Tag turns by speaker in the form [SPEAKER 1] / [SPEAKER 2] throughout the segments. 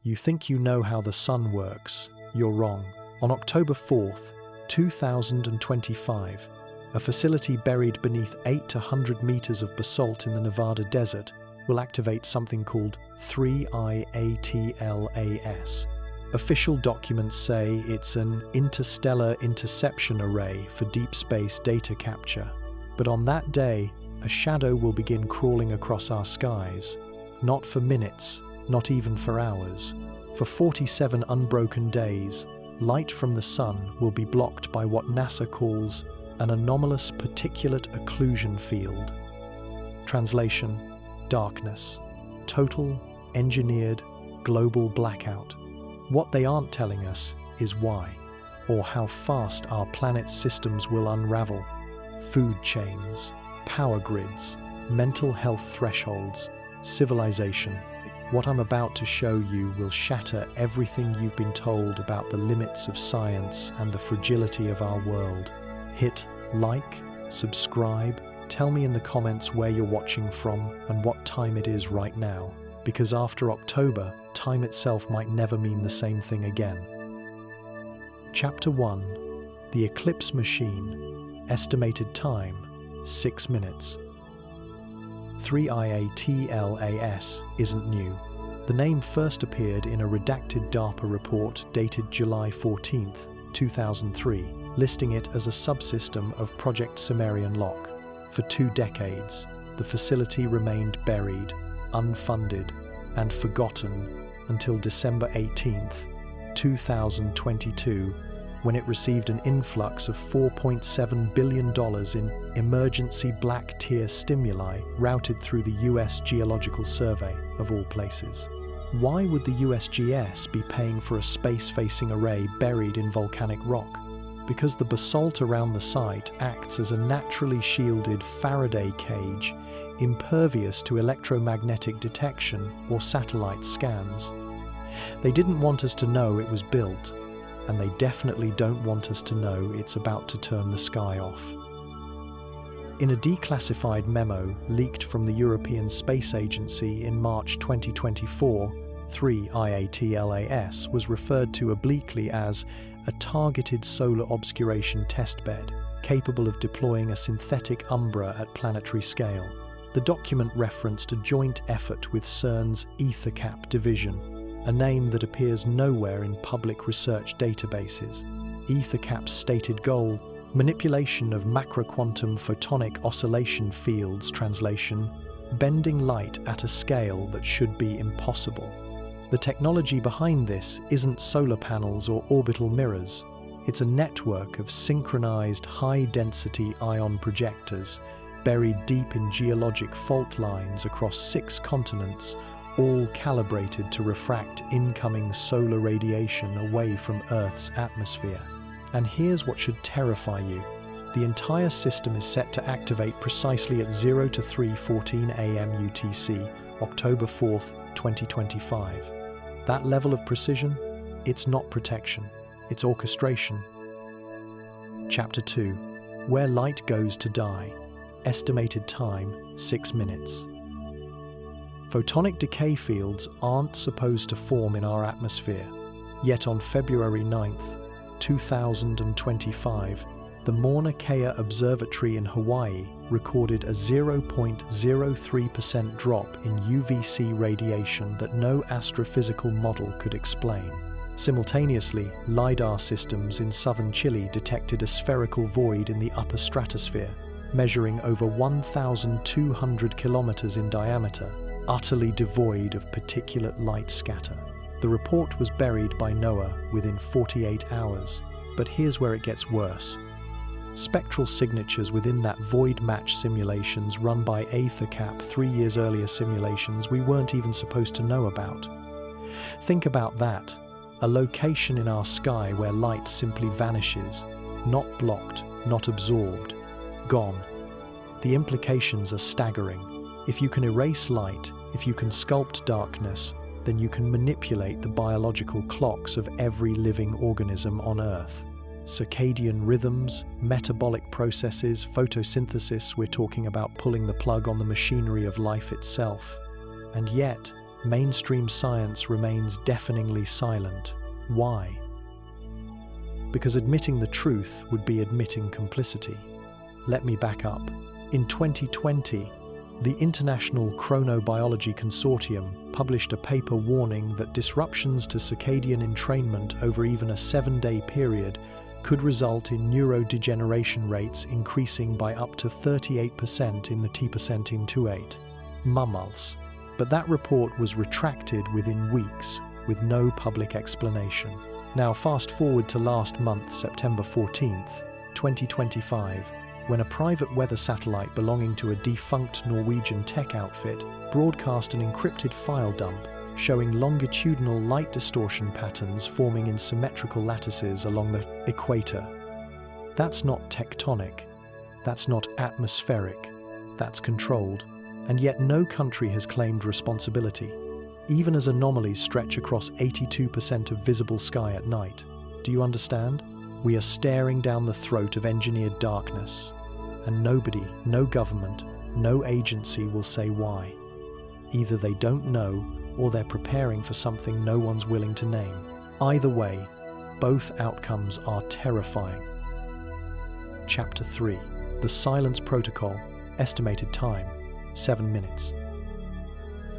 [SPEAKER 1] You think you know how the sun works. You're wrong. On October 4th, 2025, a facility buried beneath 8 to 100 meters of basalt in the Nevada desert will activate something called 3IATLAS. Official documents say it's an interstellar interception array for deep space data capture. But on that day, a shadow will begin crawling across our skies. Not for minutes, not even for hours. For 47 unbroken days, light from the sun will be blocked by what NASA calls an anomalous particulate occlusion field. Translation: darkness. Total, engineered, global blackout. What they aren't telling us is why, or how fast our planet's systems will unravel. Food chains, power grids, mental health thresholds, civilization. What I'm about to show you will shatter everything you've been told about the limits of science and the fragility of our world. Hit like, subscribe, tell me in the comments where you're watching from and what time it is right now, because after October, time itself might never mean the same thing again. Chapter 1. The Eclipse Machine. Estimated time, 6 minutes. 3IATLAS isn't new. The name first appeared in a redacted DARPA report dated July 14, 2003, listing it as a subsystem of Project Sumerian Lock. For 2 decades, the facility remained buried, unfunded, and forgotten until December 18, 2022, when it received an influx of $4.7 billion in emergency black tier stimuli routed through the US Geological Survey, of all places. Why would the USGS be paying for a space-facing array buried in volcanic rock? Because the basalt around the site acts as a naturally shielded Faraday cage, impervious to electromagnetic detection or satellite scans. They didn't want us to know it was built, and they definitely don't want us to know it's about to turn the sky off. In a declassified memo leaked from the European Space Agency in March 2024, 3IATLAS was referred to obliquely as a targeted solar obscuration testbed, capable of deploying a synthetic umbra at planetary scale. The document referenced a joint effort with CERN's EtherCap division, a name that appears nowhere in public research databases. EtherCap's stated goal: manipulation of macroquantum photonic oscillation fields, translation, bending light at a scale that should be impossible. The technology behind this isn't solar panels or orbital mirrors. It's a network of synchronized high-density ion projectors buried deep in geologic fault lines across 6 continents, all calibrated to refract incoming solar radiation away from Earth's atmosphere. And here's what should terrify you. The entire system is set to activate precisely at 0 to 3:14 a.m. UTC, October 4th, 2025. That level of precision? It's not protection, it's orchestration. Chapter 2. Where light goes to die. Estimated time, 6 minutes. Photonic decay fields aren't supposed to form in our atmosphere. Yet on February 9th, 2025, the Mauna Kea Observatory in Hawaii recorded a 0.03% drop in UVC radiation that no astrophysical model could explain. Simultaneously, LiDAR systems in southern Chile detected a spherical void in the upper stratosphere, measuring over 1,200 kilometers in diameter, utterly devoid of particulate light scatter. The report was buried by NOAA within 48 hours. But here's where it gets worse. Spectral signatures within that void match simulations run by EtherCap 3 years earlier simulations we weren't even supposed to know about. Think about that. A location in our sky where light simply vanishes, not blocked, not absorbed, gone. The implications are staggering. If you can erase light, if you can sculpt darkness, then you can manipulate the biological clocks of every living organism on Earth. Circadian rhythms, metabolic processes, photosynthesis, we're talking about pulling the plug on the machinery of life itself. And yet, mainstream science remains deafeningly silent. Why? Because admitting the truth would be admitting complicity. Let me back up. In 2020, the International Chronobiology Consortium published a paper warning that disruptions to circadian entrainment over even a 7-day period could result in neurodegeneration rates increasing by up to 38% in the T%in mammals. But that report was retracted within weeks, with no public explanation. Now fast forward to last month, September 14th, 2025, when a private weather satellite belonging to a defunct Norwegian tech outfit broadcast an encrypted file dump showing longitudinal light distortion patterns forming in symmetrical lattices along the equator. That's not tectonic, that's not atmospheric, that's controlled, and yet no country has claimed responsibility, even as anomalies stretch across 82% of visible sky at night. Do you understand? We are staring down the throat of engineered darkness, and nobody, no government, no agency will say why. Either they don't know, or they're preparing for something no one's willing to name. Either way, both outcomes are terrifying. Chapter 3. The Silence Protocol. Estimated time, 7 minutes.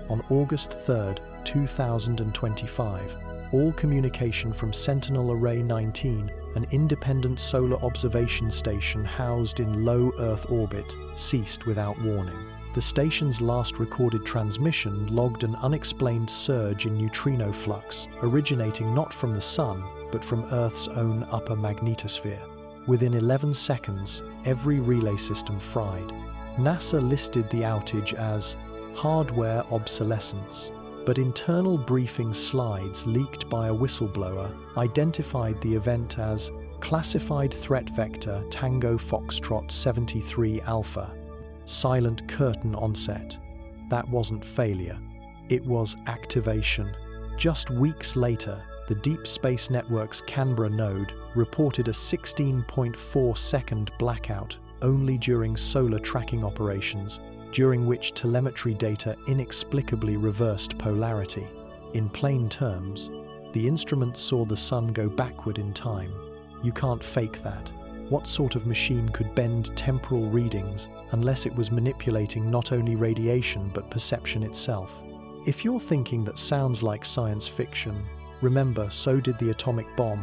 [SPEAKER 1] On August 3rd, 2025, all communication from Sentinel Array 19, an independent solar observation station housed in low Earth orbit, ceased without warning. The station's last recorded transmission logged an unexplained surge in neutrino flux, originating not from the Sun, but from Earth's own upper magnetosphere. Within 11 seconds, every relay system fried. NASA listed the outage as hardware obsolescence, but internal briefing slides leaked by a whistleblower identified the event as Classified Threat Vector Tango Foxtrot 73 Alpha. Silent curtain onset. That wasn't failure, it was activation. Just weeks later, the Deep Space Network's Canberra node reported a 16.4-second blackout only during solar tracking operations, during which telemetry data inexplicably reversed polarity. In plain terms, the instrument saw the sun go backward in time. You can't fake that. What sort of machine could bend temporal readings unless it was manipulating not only radiation but perception itself? If you're thinking that sounds like science fiction, remember, so did the atomic bomb,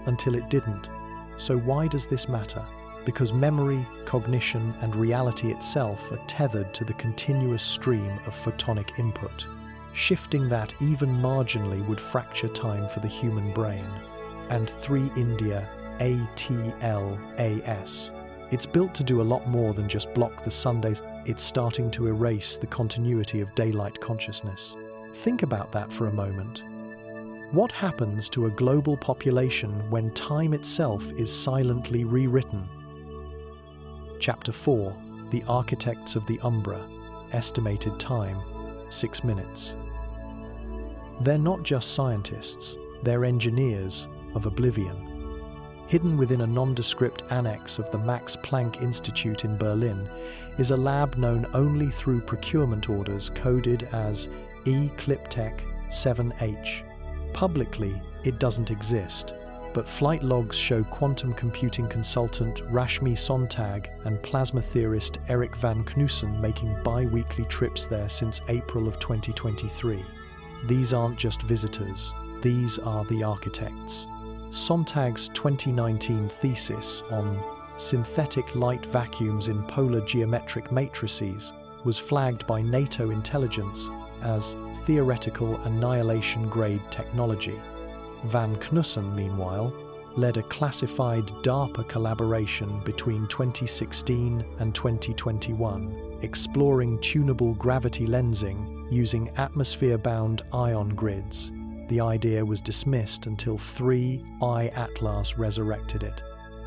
[SPEAKER 1] until it didn't. So why does this matter? Because memory, cognition, and reality itself are tethered to the continuous stream of photonic input. Shifting that even marginally would fracture time for the human brain. And 3 India ATLAS. It's built to do a lot more than just block the Sundays. It's starting to erase the continuity of daylight consciousness. Think about that for a moment. What happens to a global population when time itself is silently rewritten? Chapter 4. The Architects of the Umbra. Estimated time, 6 minutes. They're not just scientists, they're engineers of oblivion. Hidden within a nondescript annex of the Max Planck Institute in Berlin is a lab known only through procurement orders coded as E-Cliptech 7H. Publicly, it doesn't exist, but flight logs show quantum computing consultant Rashmi Sontag and plasma theorist Erik van Knussen making bi-weekly trips there since April of 2023. These aren't just visitors, these are the architects. Sontag's 2019 thesis on synthetic light vacuums in polar geometric matrices was flagged by NATO intelligence as theoretical annihilation-grade technology. Van Knussen, meanwhile, led a classified DARPA collaboration between 2016 and 2021, exploring tunable gravity lensing using atmosphere-bound ion grids. The idea was dismissed until 3I Atlas resurrected it.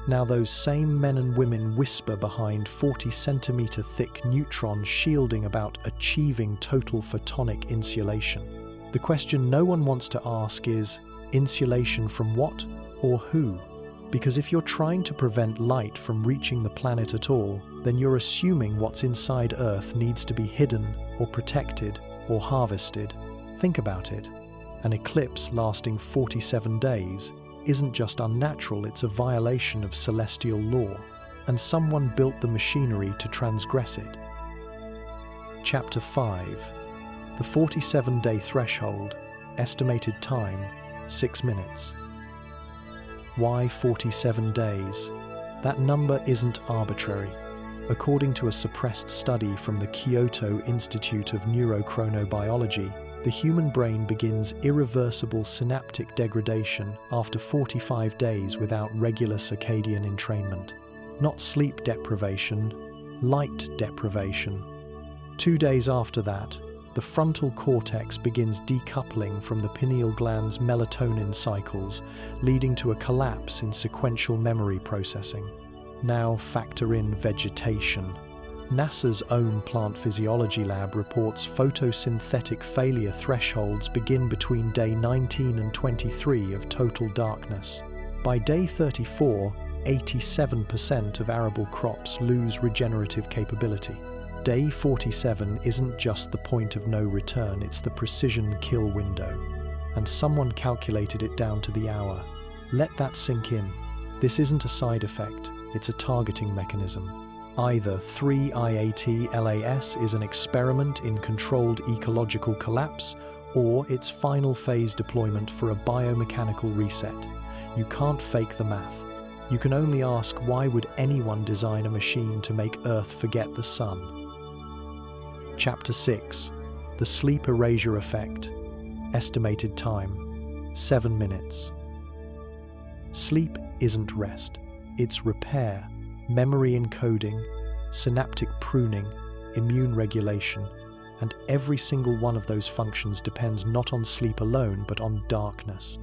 [SPEAKER 1] Now those same men and women whisper behind 40-centimeter thick neutron shielding about achieving total photonic insulation. The question no one wants to ask is, insulation from what or who? Because if you're trying to prevent light from reaching the planet at all, then you're assuming what's inside Earth needs to be hidden or protected or harvested. Think about it. An eclipse lasting 47 days isn't just unnatural, it's a violation of celestial law, and someone built the machinery to transgress it. Chapter 5. The 47-day threshold. Estimated time, 6 minutes. Why 47 days? That number isn't arbitrary. According to a suppressed study from the Kyoto Institute of Neurochronobiology, the human brain begins irreversible synaptic degradation after 45 days without regular circadian entrainment. Not sleep deprivation, light deprivation. 2 days after that, the frontal cortex begins decoupling from the pineal gland's melatonin cycles, leading to a collapse in sequential memory processing. Now factor in vegetation. NASA's own plant physiology lab reports photosynthetic failure thresholds begin between day 19 and 23 of total darkness. By day 34, 87% of arable crops lose regenerative capability. Day 47 isn't just the point of no return, it's the precision kill window. And someone calculated it down to the hour. Let that sink in. This isn't a side effect, it's a targeting mechanism. Either 3-IAT-LAS is an experiment in controlled ecological collapse, or it's final phase deployment for a biomechanical reset. You can't fake the math. You can only ask, why would anyone design a machine to make Earth forget the sun? Chapter 6. The sleep erasure effect. Estimated time, 7 minutes. Sleep isn't rest, it's repair, memory encoding, synaptic pruning, immune regulation, and every single one of those functions depends not on sleep alone but on darkness.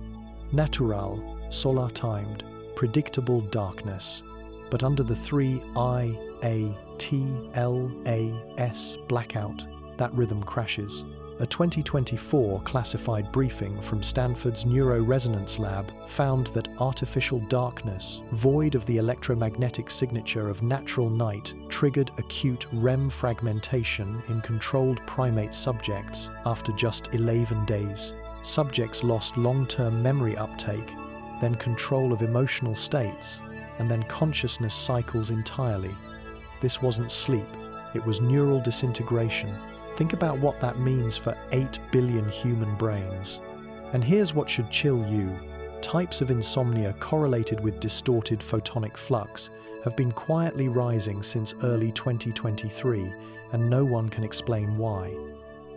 [SPEAKER 1] Natural, solar-timed, predictable darkness. But under the 3-IAT-LAS blackout, that rhythm crashes. A 2024 classified briefing from Stanford's Neuroresonance Lab found that artificial darkness, void of the electromagnetic signature of natural night, triggered acute REM fragmentation in controlled primate subjects after just 11 days. Subjects lost long-term memory uptake, then control of emotional states, and then consciousness cycles entirely. This wasn't sleep, it was neural disintegration. Think about what that means for 8 billion human brains. And here's what should chill you. Types of insomnia correlated with distorted photonic flux have been quietly rising since early 2023, and no one can explain why.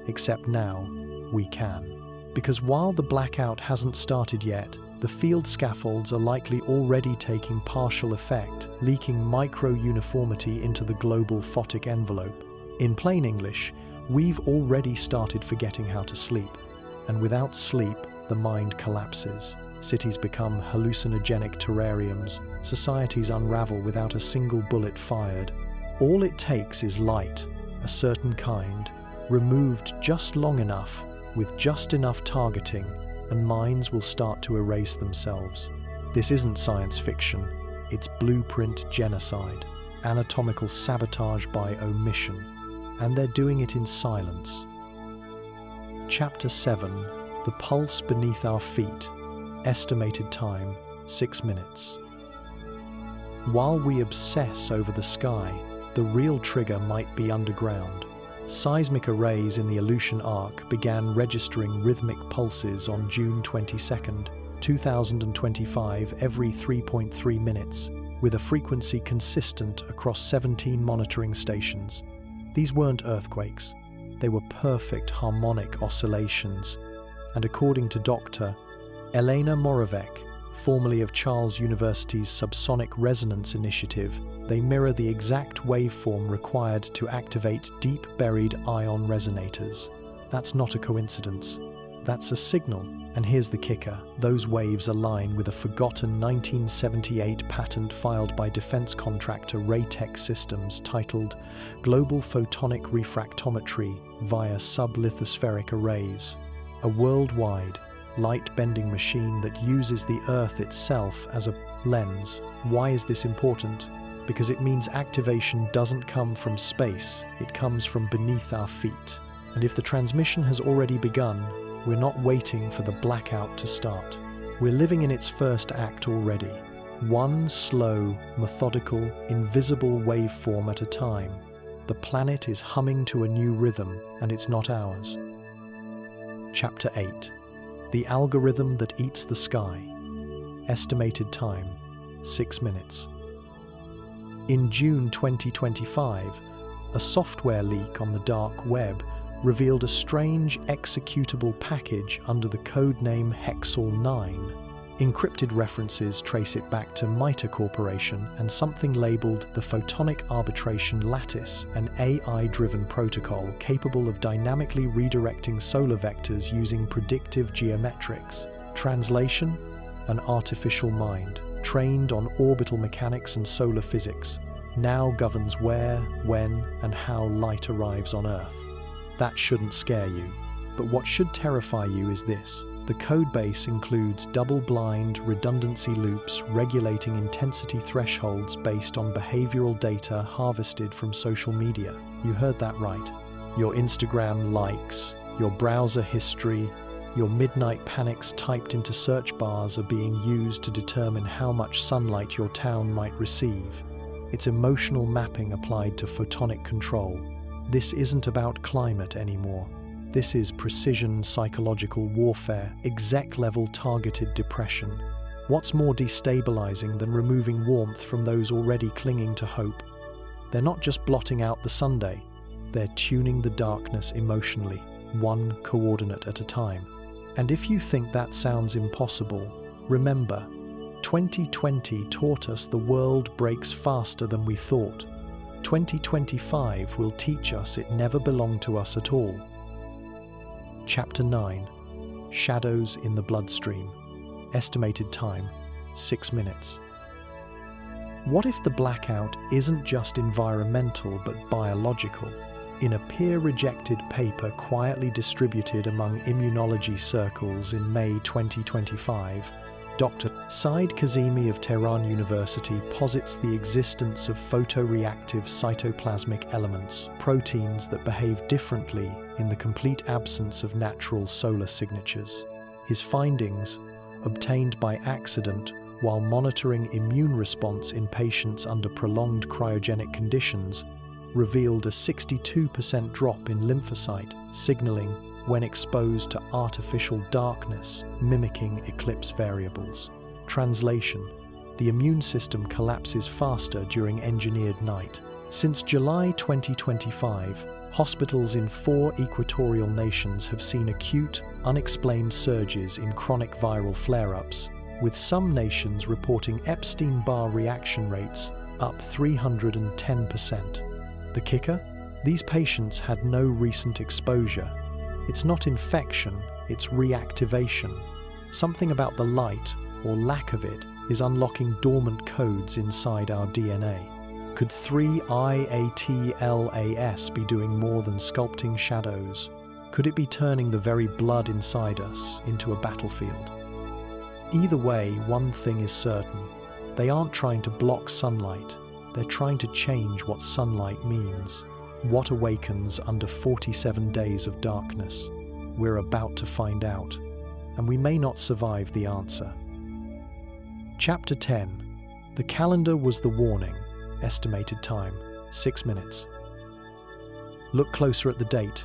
[SPEAKER 1] Except now, we can. Because while the blackout hasn't started yet, the field scaffolds are likely already taking partial effect, leaking micro-uniformity into the global photic envelope. In plain English, we've already started forgetting how to sleep. And without sleep, the mind collapses. Cities become hallucinogenic terrariums. Societies unravel without a single bullet fired. All it takes is light, a certain kind, removed just long enough, with just enough targeting, and minds will start to erase themselves. This isn't science fiction, it's blueprint genocide, anatomical sabotage by omission, and they're doing it in silence. Chapter 7. The pulse beneath our feet. Estimated time, 6 minutes. While we obsess over the sky, the real trigger might be underground. Seismic arrays in the Aleutian Arc began registering rhythmic pulses on June 22, 2025 every 3.3 minutes, with a frequency consistent across 17 monitoring stations. These weren't earthquakes, they were perfect harmonic oscillations, and according to Dr. Elena Moravec, formerly of Charles University's Subsonic Resonance Initiative, they mirror the exact waveform required to activate deep-buried ion resonators. That's not a coincidence. That's a signal. And here's the kicker. Those waves align with a forgotten 1978 patent filed by defense contractor Raytech Systems titled Global Photonic Refractometry via Sublithospheric Arrays, a worldwide light-bending machine that uses the Earth itself as a lens. Why is this important? Because it means activation doesn't come from space, it comes from beneath our feet. And if the transmission has already begun, we're not waiting for the blackout to start. We're living in its first act already. One slow, methodical, invisible waveform at a time. The planet is humming to a new rhythm, and it's not ours. Chapter 8. The algorithm that eats the sky. Estimated time, 6 minutes. In June 2025, a software leak on the dark web revealed a strange executable package under the codename Hexal 9. Encrypted references trace it back to MITRE Corporation and something labeled the Photonic Arbitration Lattice, an AI-driven protocol capable of dynamically redirecting solar vectors using predictive geometrics. Translation: an artificial mind, trained on orbital mechanics and solar physics, now governs where, when, and how light arrives on Earth. That shouldn't scare you, but what should terrify you is this. The codebase includes double-blind redundancy loops regulating intensity thresholds based on behavioral data harvested from social media. You heard that right. Your Instagram likes, your browser history, your midnight panics typed into search bars are being used to determine how much sunlight your town might receive. It's emotional mapping applied to photonic control. This isn't about climate anymore. This is precision psychological warfare, exec-level targeted depression. What's more destabilizing than removing warmth from those already clinging to hope? They're not just blotting out the Sunday, they're tuning the darkness emotionally, one coordinate at a time. And if you think that sounds impossible, remember, 2020 taught us the world breaks faster than we thought. 2025 will teach us it never belonged to us at all. Chapter 9. Shadows in the bloodstream. Estimated time, 6 minutes. What if the blackout isn't just environmental but biological? In a peer-rejected paper quietly distributed among immunology circles in May 2025, Dr. Said Kazemi of Tehran University posits the existence of photoreactive cytoplasmic elements, proteins that behave differently in the complete absence of natural solar signatures. His findings, obtained by accident while monitoring immune response in patients under prolonged cryogenic conditions, revealed a 62% drop in lymphocyte signaling when exposed to artificial darkness, mimicking eclipse variables. Translation: the immune system collapses faster during engineered night. Since July 2025, hospitals in 4 equatorial nations have seen acute, unexplained surges in chronic viral flare-ups, with some nations reporting Epstein-Barr reaction rates up 310%. The kicker? These patients had no recent exposure. It's not infection, it's reactivation. Something about the light, or lack of it, is unlocking dormant codes inside our DNA. Could 3-IATLAS be doing more than sculpting shadows? Could it be turning the very blood inside us into a battlefield? Either way, one thing is certain. They aren't trying to block sunlight. They're trying to change what sunlight means. What awakens under 47 days of darkness? We're about to find out, and we may not survive the answer. Chapter 10. The calendar was the warning. Estimated time, 6 minutes. Look closer at the date,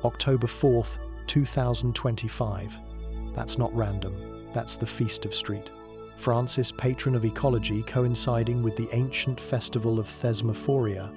[SPEAKER 1] October 4th, 2025. That's not random, that's the Feast of Street. Francis, patron of ecology, coinciding with the ancient festival of Thesmophoria,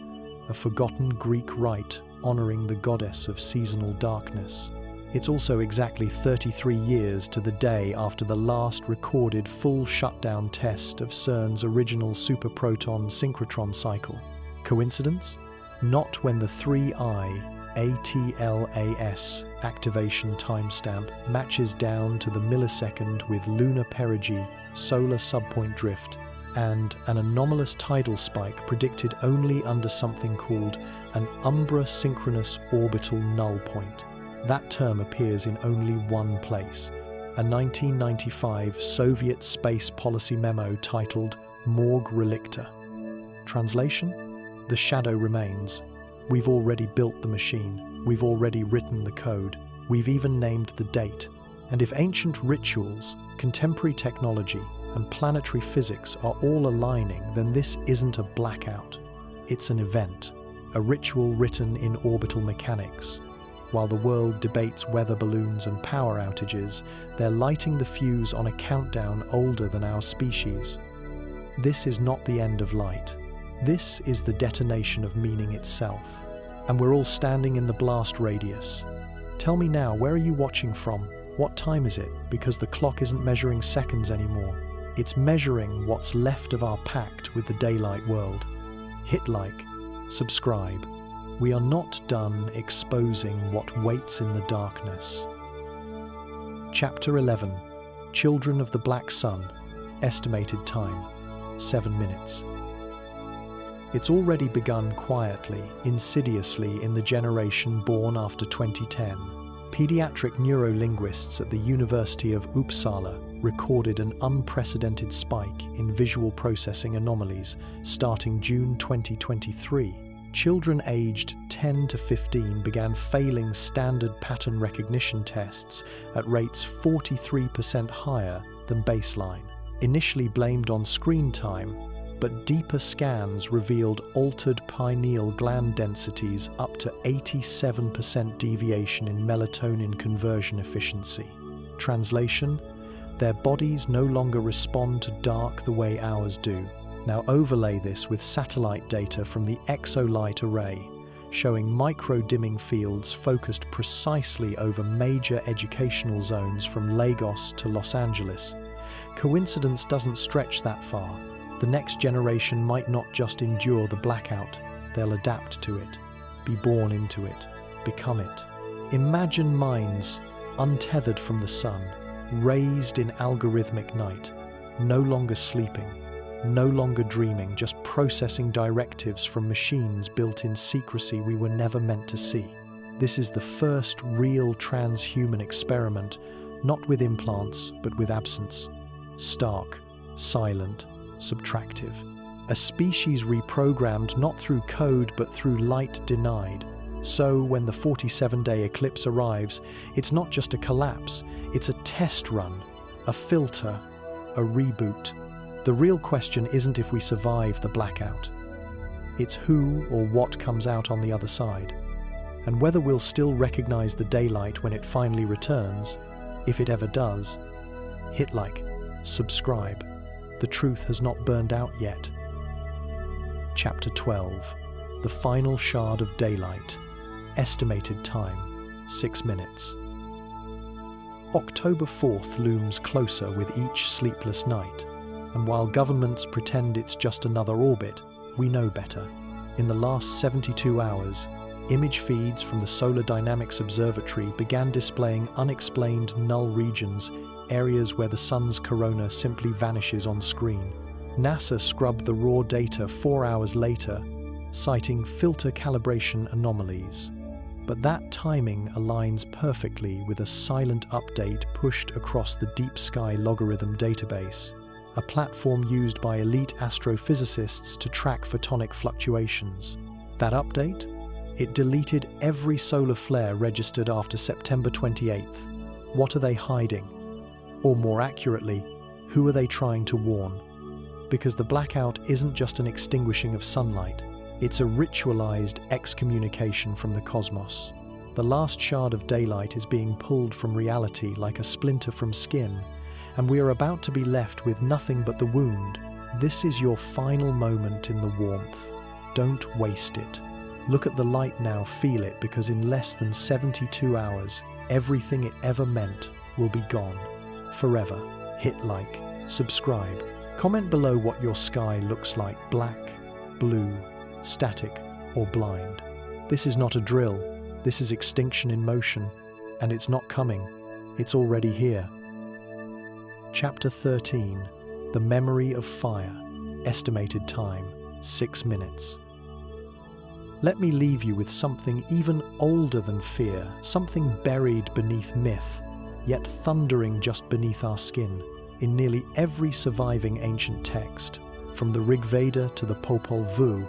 [SPEAKER 1] a forgotten Greek rite honoring the goddess of seasonal darkness. It's also exactly 33 years to the day after the last recorded full shutdown test of CERN's original superproton synchrotron cycle. Coincidence? Not when the 3-IATLAS activation timestamp matches down to the millisecond with lunar perigee, solar subpoint drift, and an anomalous tidal spike predicted only under something called an umbra synchronous orbital null point. That term appears in only one place, a 1995 Soviet space policy memo titled Morgue Relicta. Translation? The shadow remains. We've already built the machine. We've already written the code. We've even named the date. And if ancient rituals, contemporary technology, and planetary physics are all aligning, then this isn't a blackout. It's an event, a ritual written in orbital mechanics. While the world debates weather balloons and power outages, they're lighting the fuse on a countdown older than our species. This is not the end of light. This is the detonation of meaning itself. And we're all standing in the blast radius. Tell me now, where are you watching from? What time is it? Because the clock isn't measuring seconds anymore. It's measuring what's left of our pact with the daylight world. Hit like, subscribe. We are not done exposing what waits in the darkness. Chapter 11. Children of the Black Sun. Estimated time, 7 minutes. It's already begun quietly, insidiously in the generation born after 2010. Pediatric neurolinguists at the University of Uppsala recorded an unprecedented spike in visual processing anomalies starting June 2023. Children aged 10 to 15 began failing standard pattern recognition tests at rates 43% higher than baseline. Initially blamed on screen time, but deeper scans revealed altered pineal gland densities up to 87% deviation in melatonin conversion efficiency. Translation: their bodies no longer respond to dark the way ours do. Now overlay this with satellite data from the exolight array, showing micro-dimming fields focused precisely over major educational zones from Lagos to Los Angeles. Coincidence doesn't stretch that far. The next generation might not just endure the blackout, they'll adapt to it, be born into it, become it. Imagine minds untethered from the sun, raised in algorithmic night, no longer sleeping, no longer dreaming, just processing directives from machines built in secrecy we were never meant to see. This is the first real transhuman experiment, not with implants, but with absence. Stark, silent, subtractive. A species reprogrammed not through code but through light denied. So when the 47-day eclipse arrives, it's not just a collapse, it's a test run, a filter, a reboot. The real question isn't if we survive the blackout. It's who or what comes out on the other side, and whether we'll still recognize the daylight when it finally returns. If it ever does, hit like, subscribe. The truth has not burned out yet. Chapter 12. The final shard of daylight. Estimated time, 6 minutes. October 4th looms closer with each sleepless night, and while governments pretend it's just another orbit, we know better. In the last 72 hours, image feeds from the Solar Dynamics Observatory began displaying unexplained null regions, areas where the sun's corona simply vanishes on screen. NASA scrubbed the raw data 4 hours later, citing filter calibration anomalies. But that timing aligns perfectly with a silent update pushed across the Deep Sky Logarithm database, a platform used by elite astrophysicists to track photonic fluctuations. That update? It deleted every solar flare registered after September 28th. What are they hiding? Or more accurately, who are they trying to warn? Because the blackout isn't just an extinguishing of sunlight, it's a ritualized excommunication from the cosmos. The last shard of daylight is being pulled from reality like a splinter from skin, and we are about to be left with nothing but the wound. This is your final moment in the warmth. Don't waste it. Look at the light now, feel it, because in less than 72 hours, everything it ever meant will be gone. Forever. Hit like, subscribe. Comment below what your sky looks like: black, blue, static, or blind. This is not a drill. This is extinction in motion. And it's not coming. It's already here. Chapter 13. The Memory of Fire. Estimated time, 6 minutes. Let me leave you with something even older than fear, something buried beneath myth, yet thundering just beneath our skin. In nearly every surviving ancient text, from the Rig Veda to the Popol Vuh,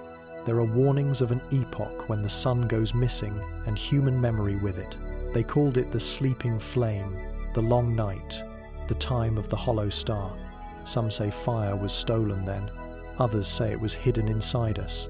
[SPEAKER 1] there are warnings of an epoch when the sun goes missing and human memory with it. They called it the sleeping flame, the long night, the time of the hollow star. Some say fire was stolen then, others say it was hidden inside us.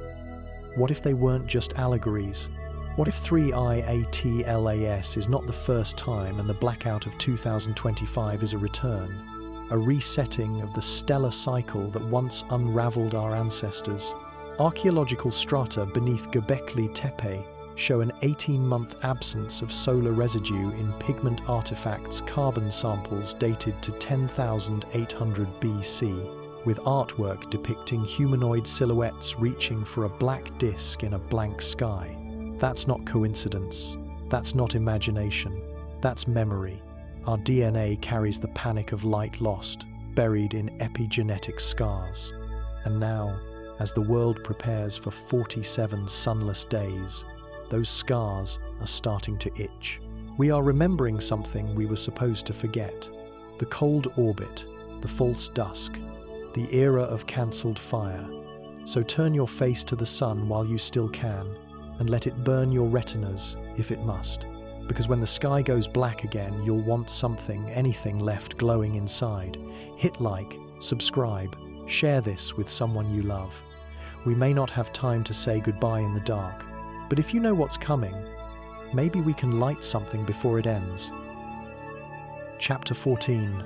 [SPEAKER 1] What if they weren't just allegories? What if 3IATLAS is not the first time and the blackout of 2025 is a return? A resetting of the stellar cycle that once unraveled our ancestors? Archaeological strata beneath Göbekli Tepe show an 18-month absence of solar residue in pigment artifacts carbon samples dated to 10,800 BC, with artwork depicting humanoid silhouettes reaching for a black disk in a blank sky. That's not coincidence. That's not imagination. That's memory. Our DNA carries the panic of light lost, buried in epigenetic scars. And now, as the world prepares for 47 sunless days, those scars are starting to itch. We are remembering something we were supposed to forget. The cold orbit, the false dusk, the era of cancelled fire. So turn your face to the sun while you still can, and let it burn your retinas if it must. Because when the sky goes black again, you'll want something, anything left glowing inside. Hit like, subscribe, share this with someone you love. We may not have time to say goodbye in the dark, but if you know what's coming, maybe we can light something before it ends. Chapter 14.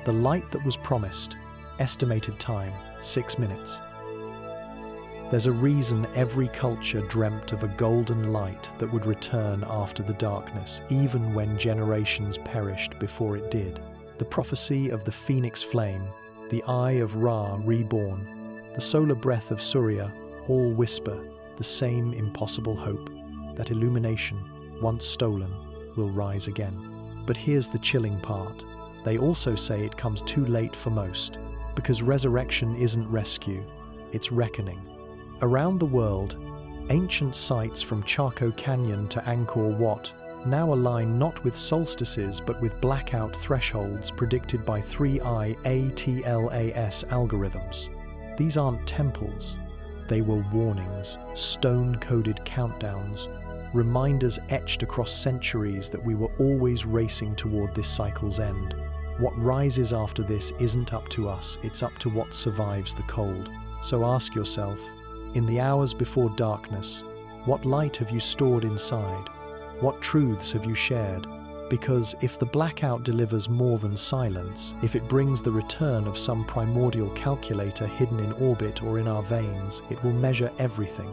[SPEAKER 1] The light that was promised. Estimated time, 6 minutes. There's a reason every culture dreamt of a golden light that would return after the darkness, even when generations perished before it did. The prophecy of the phoenix flame, the eye of Ra reborn, the solar breath of Surya, all whisper the same impossible hope that illumination, once stolen, will rise again. But here's the chilling part. They also say it comes too late for most, because resurrection isn't rescue, it's reckoning. Around the world, ancient sites from Chaco Canyon to Angkor Wat now align not with solstices but with blackout thresholds predicted by 3IATLAS algorithms. These aren't temples. They were warnings, stone-coded countdowns, reminders etched across centuries that we were always racing toward this cycle's end. What rises after this isn't up to us, it's up to what survives the cold. So ask yourself, in the hours before darkness, what light have you stored inside? What truths have you shared? Because if the blackout delivers more than silence, if it brings the return of some primordial calculator hidden in orbit or in our veins, it will measure everything: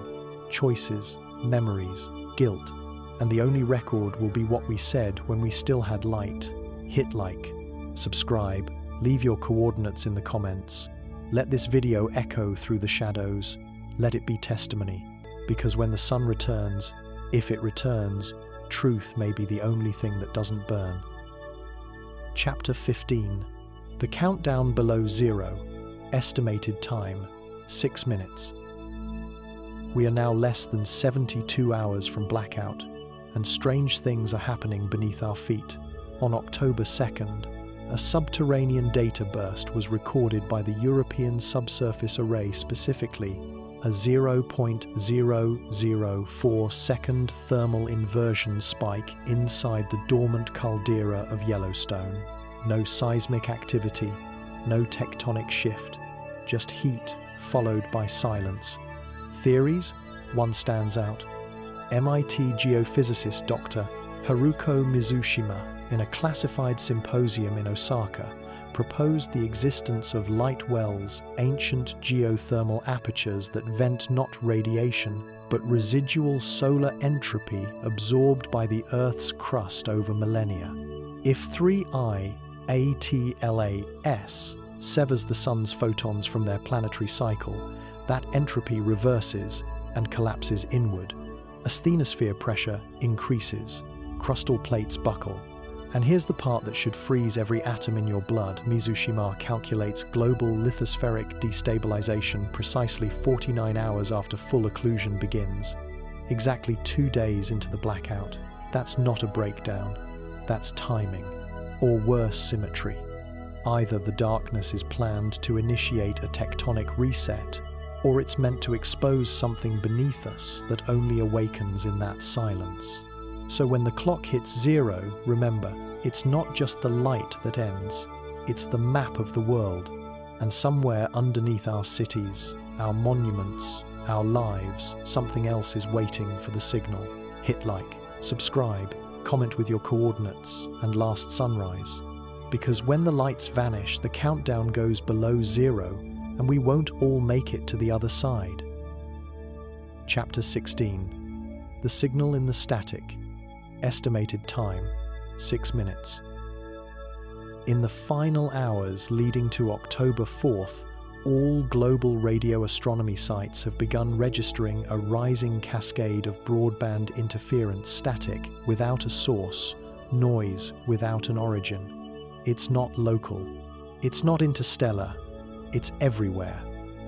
[SPEAKER 1] choices, memories, guilt. And the only record will be what we said when we still had light. Hit like, subscribe, leave your coordinates in the comments. Let this video echo through the shadows. Let it be testimony. Because when the sun returns, if it returns, truth may be the only thing that doesn't burn. Chapter 15. The countdown below zero. Estimated time, 6 minutes. We are now less than 72 hours from blackout, and strange things are happening beneath our feet. On October 2nd, a subterranean data burst was recorded by the European Subsurface Array, specifically a 0.004 second thermal inversion spike inside the dormant caldera of Yellowstone. No seismic activity, no tectonic shift, just heat followed by silence. Theories? One stands out. MIT geophysicist Dr. Haruko Mizushima, in a classified symposium in Osaka, proposed the existence of light wells, ancient geothermal apertures that vent not radiation, but residual solar entropy absorbed by the Earth's crust over millennia. If 3IATLAS severs the sun's photons from their planetary cycle, that entropy reverses and collapses inward. Asthenosphere pressure increases, crustal plates buckle. And here's the part that should freeze every atom in your blood. Mizushima calculates global lithospheric destabilization precisely 49 hours after full occlusion begins, exactly 2 days into the blackout. That's not a breakdown, that's timing, or worse, symmetry. Either the darkness is planned to initiate a tectonic reset, or it's meant to expose something beneath us that only awakens in that silence. So when the clock hits 0, remember, it's not just the light that ends, it's the map of the world. And somewhere underneath our cities, our monuments, our lives, something else is waiting for the signal. Hit like, subscribe, comment with your coordinates, and last sunrise. Because when the lights vanish, the countdown goes below 0, and we won't all make it to the other side. Chapter 16. The signal in the static. Estimated time, 6 minutes. In the final hours leading to October 4th, all global radio astronomy sites have begun registering a rising cascade of broadband interference static without a source, noise without an origin. It's not local. It's not interstellar. It's everywhere.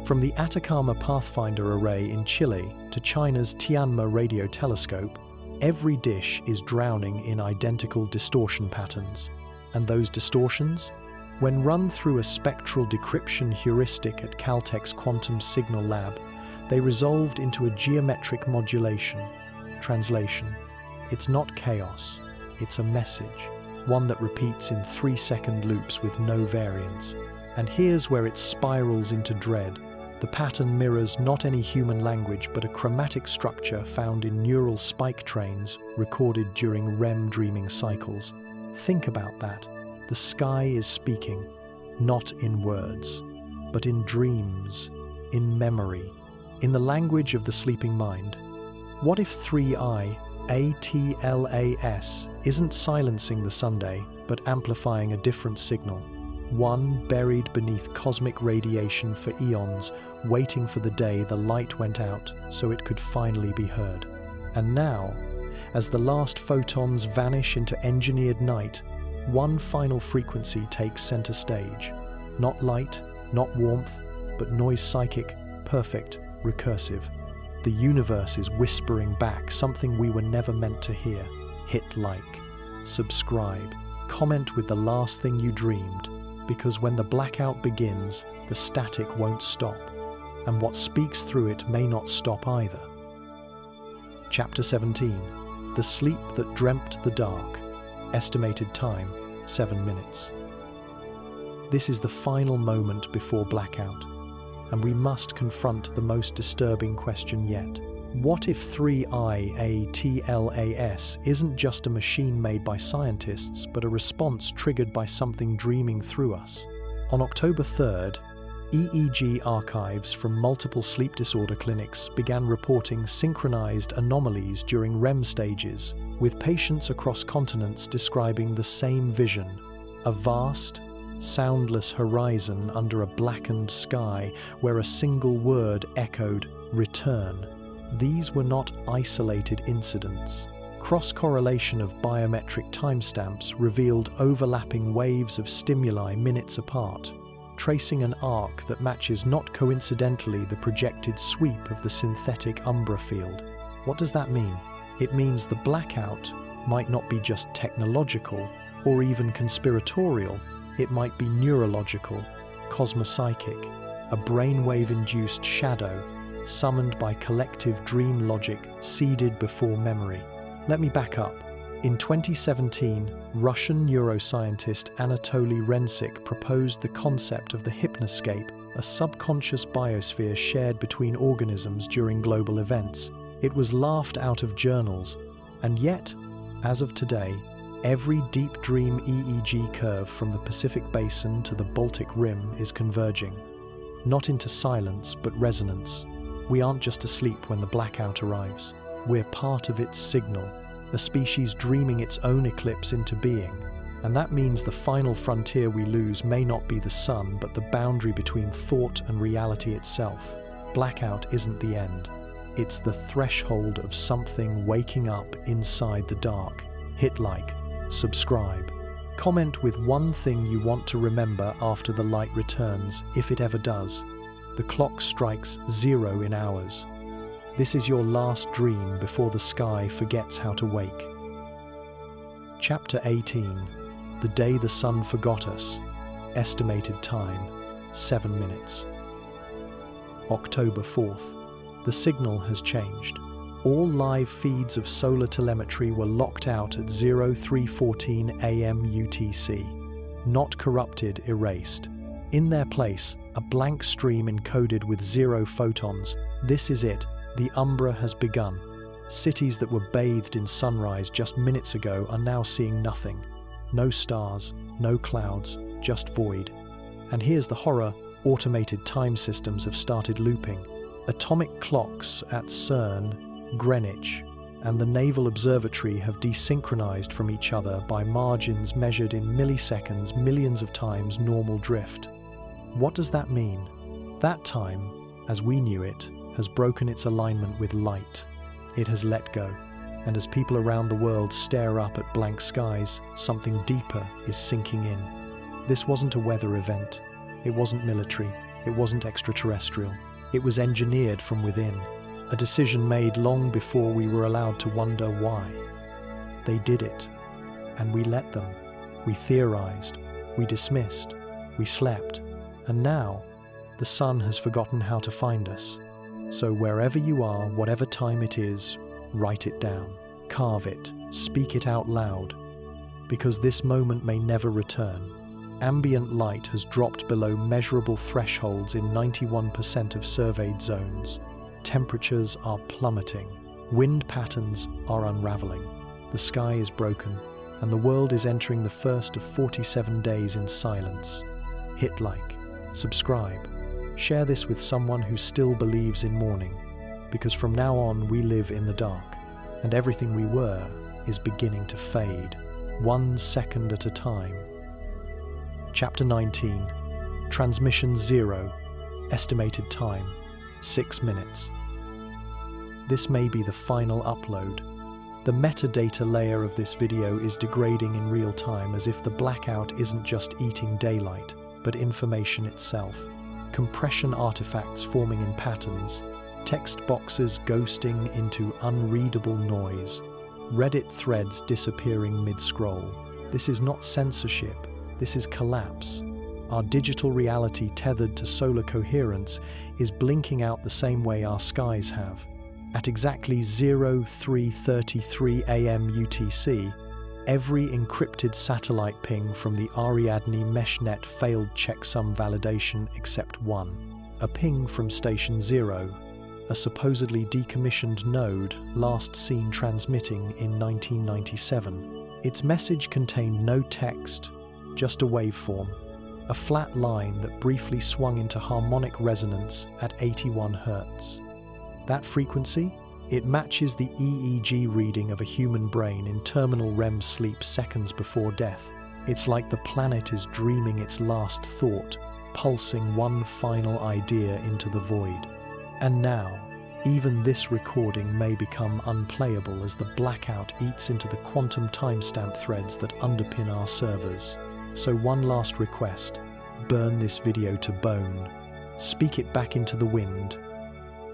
[SPEAKER 1] From the Atacama Pathfinder Array in Chile to China's Tianma radio telescope, every dish is drowning in identical distortion patterns. And those distortions? When run through a spectral decryption heuristic at Caltech's Quantum Signal Lab, they resolved into a geometric modulation. Translation: it's not chaos, it's a message, one that repeats in 3-second loops with no variance. And here's where it spirals into dread. The pattern mirrors not any human language but a chromatic structure found in neural spike trains recorded during REM dreaming cycles. Think about that. The sky is speaking, not in words, but in dreams, in memory, in the language of the sleeping mind. What if 3i, ATLAS, isn't silencing the Sunday, but amplifying a different signal? One buried beneath cosmic radiation for eons, waiting for the day the light went out so it could finally be heard. And now, as the last photons vanish into engineered night, one final frequency takes center stage. Not light, not warmth, but noise psychic, perfect, recursive. The universe is whispering back something we were never meant to hear. Hit like, subscribe, comment with the last thing you dreamed, because when the blackout begins, the static won't stop, and what speaks through it may not stop either. Chapter 17. The sleep that dreamt the dark. Estimated time, 7 minutes. This is the final moment before blackout, and we must confront the most disturbing question yet. What if 3IATLAS isn't just a machine made by scientists, but a response triggered by something dreaming through us? On October 3rd, EEG archives from multiple sleep disorder clinics began reporting synchronized anomalies during REM stages, with patients across continents describing the same vision: a vast, soundless horizon under a blackened sky where a single word echoed, "return." These were not isolated incidents. Cross-correlation of biometric timestamps revealed overlapping waves of stimuli minutes apart, tracing an arc that matches not coincidentally the projected sweep of the synthetic umbra field. What does that mean? It means the blackout might not be just technological or even conspiratorial, it might be neurological, cosmopsychic, a brainwave-induced shadow summoned by collective dream logic seeded before memory. Let me back up. In 2017, Russian neuroscientist Anatoly Rentsik proposed the concept of the hypnoscape, a subconscious biosphere shared between organisms during global events. It was laughed out of journals, and yet, as of today, every deep dream EEG curve from the Pacific Basin to the Baltic Rim is converging, not into silence but resonance. We aren't just asleep when the blackout arrives. We're part of its signal, a species dreaming its own eclipse into being. And that means the final frontier we lose may not be the sun, but the boundary between thought and reality itself. Blackout isn't the end. It's the threshold of something waking up inside the dark. Hit like, subscribe. Comment with one thing you want to remember after the light returns, if it ever does. The clock strikes 0 in hours. This is your last dream before the sky forgets how to wake. Chapter 18. The Day the Sun Forgot Us. Estimated time, 7 minutes. October 4th. The signal has changed. All live feeds of solar telemetry were locked out at 03:14 AM UTC. Not corrupted, erased. In their place, a blank stream encoded with 0 photons. This is it. The umbra has begun. Cities that were bathed in sunrise just minutes ago are now seeing nothing. No stars, no clouds, just void. And here's the horror: automated time systems have started looping. Atomic clocks at CERN, Greenwich, and the Naval Observatory have desynchronized from each other by margins measured in milliseconds, millions of times normal drift. What does that mean? That time, as we knew it, has broken its alignment with light. It has let go, and as people around the world stare up at blank skies, something deeper is sinking in. This wasn't a weather event. It wasn't military. It wasn't extraterrestrial. It was engineered from within. A decision made long before we were allowed to wonder why. They did it, and we let them. We theorized. We dismissed. We slept. And now, the sun has forgotten how to find us. So wherever you are, whatever time it is, write it down, carve it, speak it out loud, because this moment may never return. Ambient light has dropped below measurable thresholds in 91% of surveyed zones. Temperatures are plummeting. Wind patterns are unraveling. The sky is broken, and the world is entering the first of 47 days in silence. Hit like, subscribe, share this with someone who still believes in morning, because from now on we live in the dark, and everything we were is beginning to fade, 1 second at a time. Chapter 19, Transmission 0, estimated time, 6 minutes. This may be the final upload. The metadata layer of this video is degrading in real time, as if the blackout isn't just eating daylight, but information itself. Compression artifacts forming in patterns, text boxes ghosting into unreadable noise, Reddit threads disappearing mid-scroll. This is not censorship, this is collapse. Our digital reality tethered to solar coherence is blinking out the same way our skies have. At exactly 03:33 AM UTC, every encrypted satellite ping from the Ariadne meshnet failed checksum validation except one. A ping from Station 0, a supposedly decommissioned node last seen transmitting in 1997. Its message contained no text, just a waveform, a flat line that briefly swung into harmonic resonance at 81 Hz. That frequency? It matches the EEG reading of a human brain in terminal REM sleep seconds before death. It's like the planet is dreaming its last thought, pulsing one final idea into the void. And now, even this recording may become unplayable as the blackout eats into the quantum timestamp threads that underpin our servers. So one last request: burn this video to bone. Speak it back into the wind.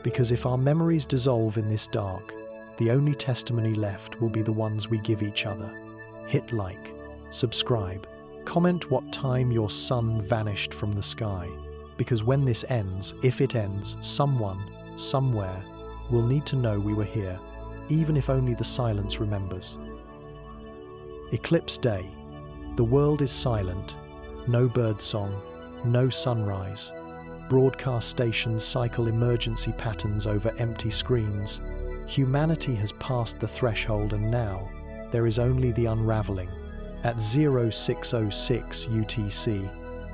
[SPEAKER 1] Because if our memories dissolve in this dark, the only testimony left will be the ones we give each other. Hit like, subscribe, comment what time your sun vanished from the sky. Because when this ends, if it ends, someone, somewhere, will need to know we were here, even if only the silence remembers. Eclipse day. The world is silent. No birdsong, no sunrise. Broadcast stations cycle emergency patterns over empty screens. Humanity has passed the threshold, and now there is only the unraveling. At 0606 UTC,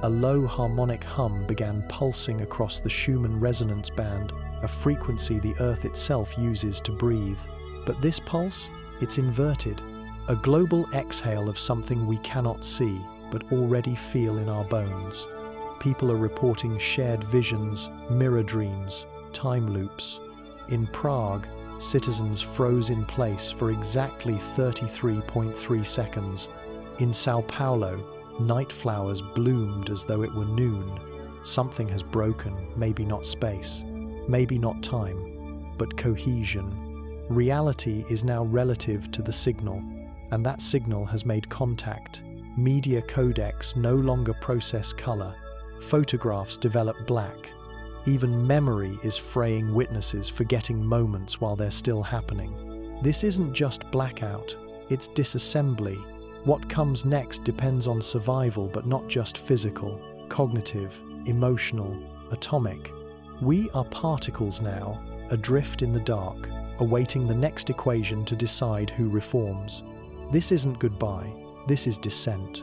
[SPEAKER 1] a low harmonic hum began pulsing across the Schumann resonance band, a frequency the Earth itself uses to breathe. But this pulse, it's inverted, a global exhale of something we cannot see, but already feel in our bones. People are reporting shared visions, mirror dreams, time loops. In Prague, citizens froze in place for exactly 33.3 seconds. In Sao Paulo, night flowers bloomed as though it were noon. Something has broken, maybe not space, maybe not time, but cohesion. Reality is now relative to the signal, and that signal has made contact. Media codecs no longer process color. Photographs develop black. Even memory is fraying witnesses, forgetting moments while they're still happening. This isn't just blackout, it's disassembly. What comes next depends on survival, but not just physical, cognitive, emotional, atomic. We are particles now, adrift in the dark, awaiting the next equation to decide who reforms. This isn't goodbye, this is descent.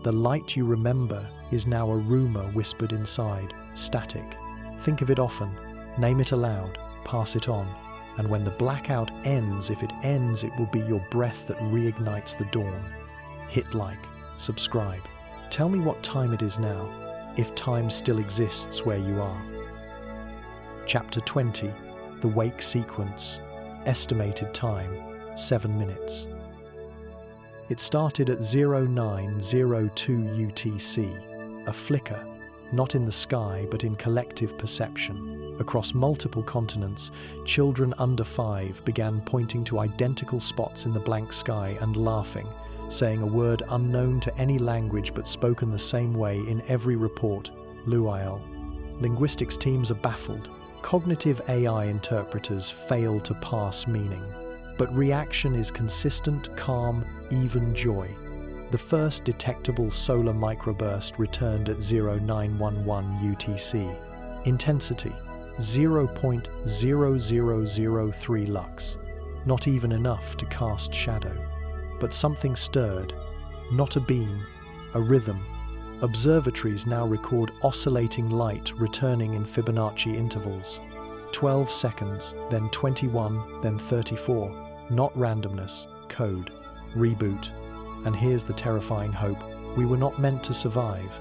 [SPEAKER 1] The light you remember is now a rumor whispered inside, static. Think of it often, name it aloud, pass it on. And when the blackout ends, if it ends, it will be your breath that reignites the dawn. Hit like, subscribe. Tell me what time it is now, if time still exists where you are. Chapter 20, The Wake Sequence. Estimated time, 7 minutes. It started at 0902 UTC, a flicker, not in the sky but in collective perception. Across multiple continents, children under 5 began pointing to identical spots in the blank sky and laughing, saying a word unknown to any language but spoken the same way in every report, Luael. Linguistics teams are baffled. Cognitive AI interpreters fail to parse meaning. But reaction is consistent, calm, even joy. The first detectable solar microburst returned at 0911 UTC. Intensity, 0.0003 lux. Not even enough to cast shadow. But something stirred. Not a beam, a rhythm. Observatories now record oscillating light returning in Fibonacci intervals. 12 seconds, then 21, then 34. Not randomness, code. Reboot. And here's the terrifying hope. We were not meant to survive,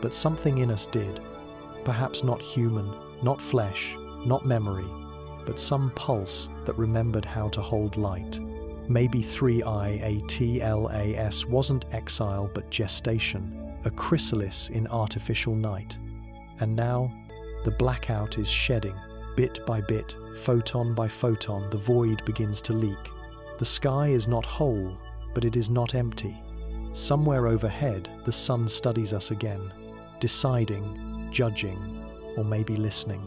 [SPEAKER 1] but something in us did. Perhaps not human, not flesh, not memory, but some pulse that remembered how to hold light. Maybe 3IATLAS wasn't exile but gestation, a chrysalis in artificial night. And now, the blackout is shedding. Bit by bit, photon by photon, the void begins to leak. The sky is not whole, but it is not empty. Somewhere overhead, the sun studies us again, deciding, judging, or maybe listening.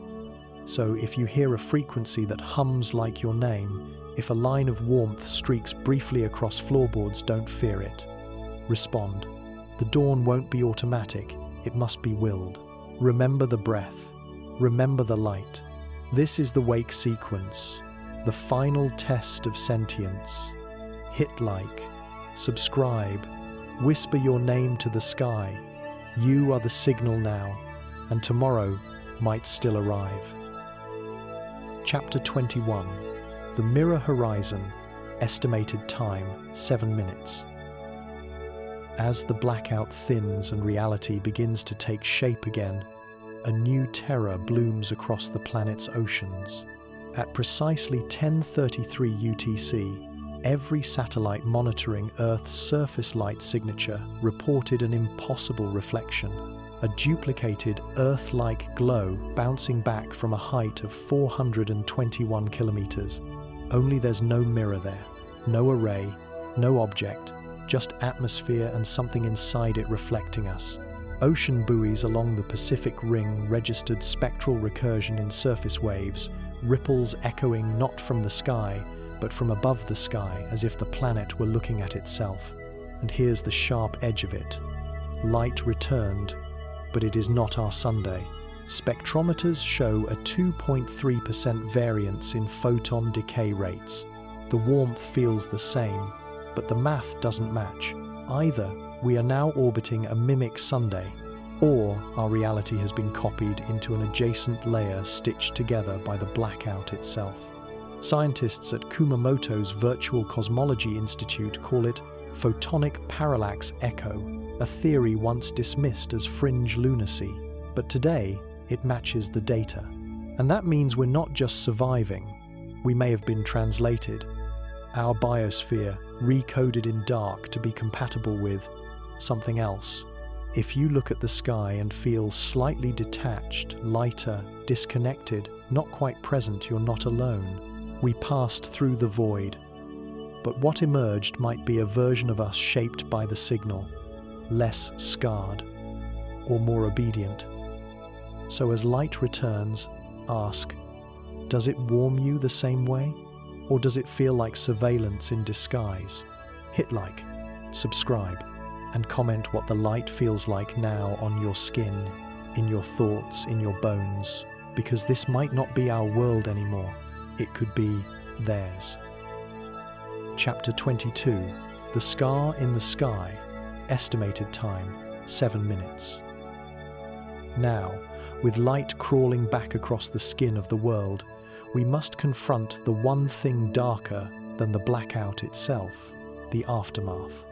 [SPEAKER 1] So if you hear a frequency that hums like your name, if a line of warmth streaks briefly across floorboards, don't fear it. Respond. The dawn won't be automatic, it must be willed. Remember the breath. Remember the light. This is the wake sequence, the final test of sentience. Hit like, subscribe, whisper your name to the sky. You are the signal now, and tomorrow might still arrive. Chapter 21, The Mirror Horizon, estimated time, 7 minutes. As the blackout thins and reality begins to take shape again, a new terror blooms across the planet's oceans. At precisely 10:33 UTC, every satellite monitoring Earth's surface light signature reported an impossible reflection, a duplicated Earth-like glow bouncing back from a height of 421 kilometers. Only there's no mirror there, no array, no object, just atmosphere and something inside it reflecting us. Ocean buoys along the Pacific Ring registered spectral recursion in surface waves, ripples echoing not from the sky, but from above the sky, as if the planet were looking at itself. And here's the sharp edge of it. Light returned, but it is not our Sunday. Spectrometers show a 2.3% variance in photon decay rates. The warmth feels the same, but the math doesn't match. Either we are now orbiting a mimic Sunday, or our reality has been copied into an adjacent layer stitched together by the blackout itself. Scientists at Kumamoto's Virtual Cosmology Institute call it photonic parallax echo, a theory once dismissed as fringe lunacy, but today it matches the data. And that means we're not just surviving, we may have been translated. Our biosphere recoded in dark to be compatible with something else. If you look at the sky and feel slightly detached, lighter, disconnected, not quite present, you're not alone. We passed through the void. But what emerged might be a version of us shaped by the signal, less scarred, or more obedient. So as light returns, ask, does it warm you the same way? Or does it feel like surveillance in disguise? Hit like, subscribe, and comment what the light feels like now on your skin, in your thoughts, in your bones, because this might not be our world anymore. It could be theirs. Chapter 22, The Scar in the Sky, estimated time, 7 minutes. Now, with light crawling back across the skin of the world, we must confront the one thing darker than the blackout itself, the aftermath.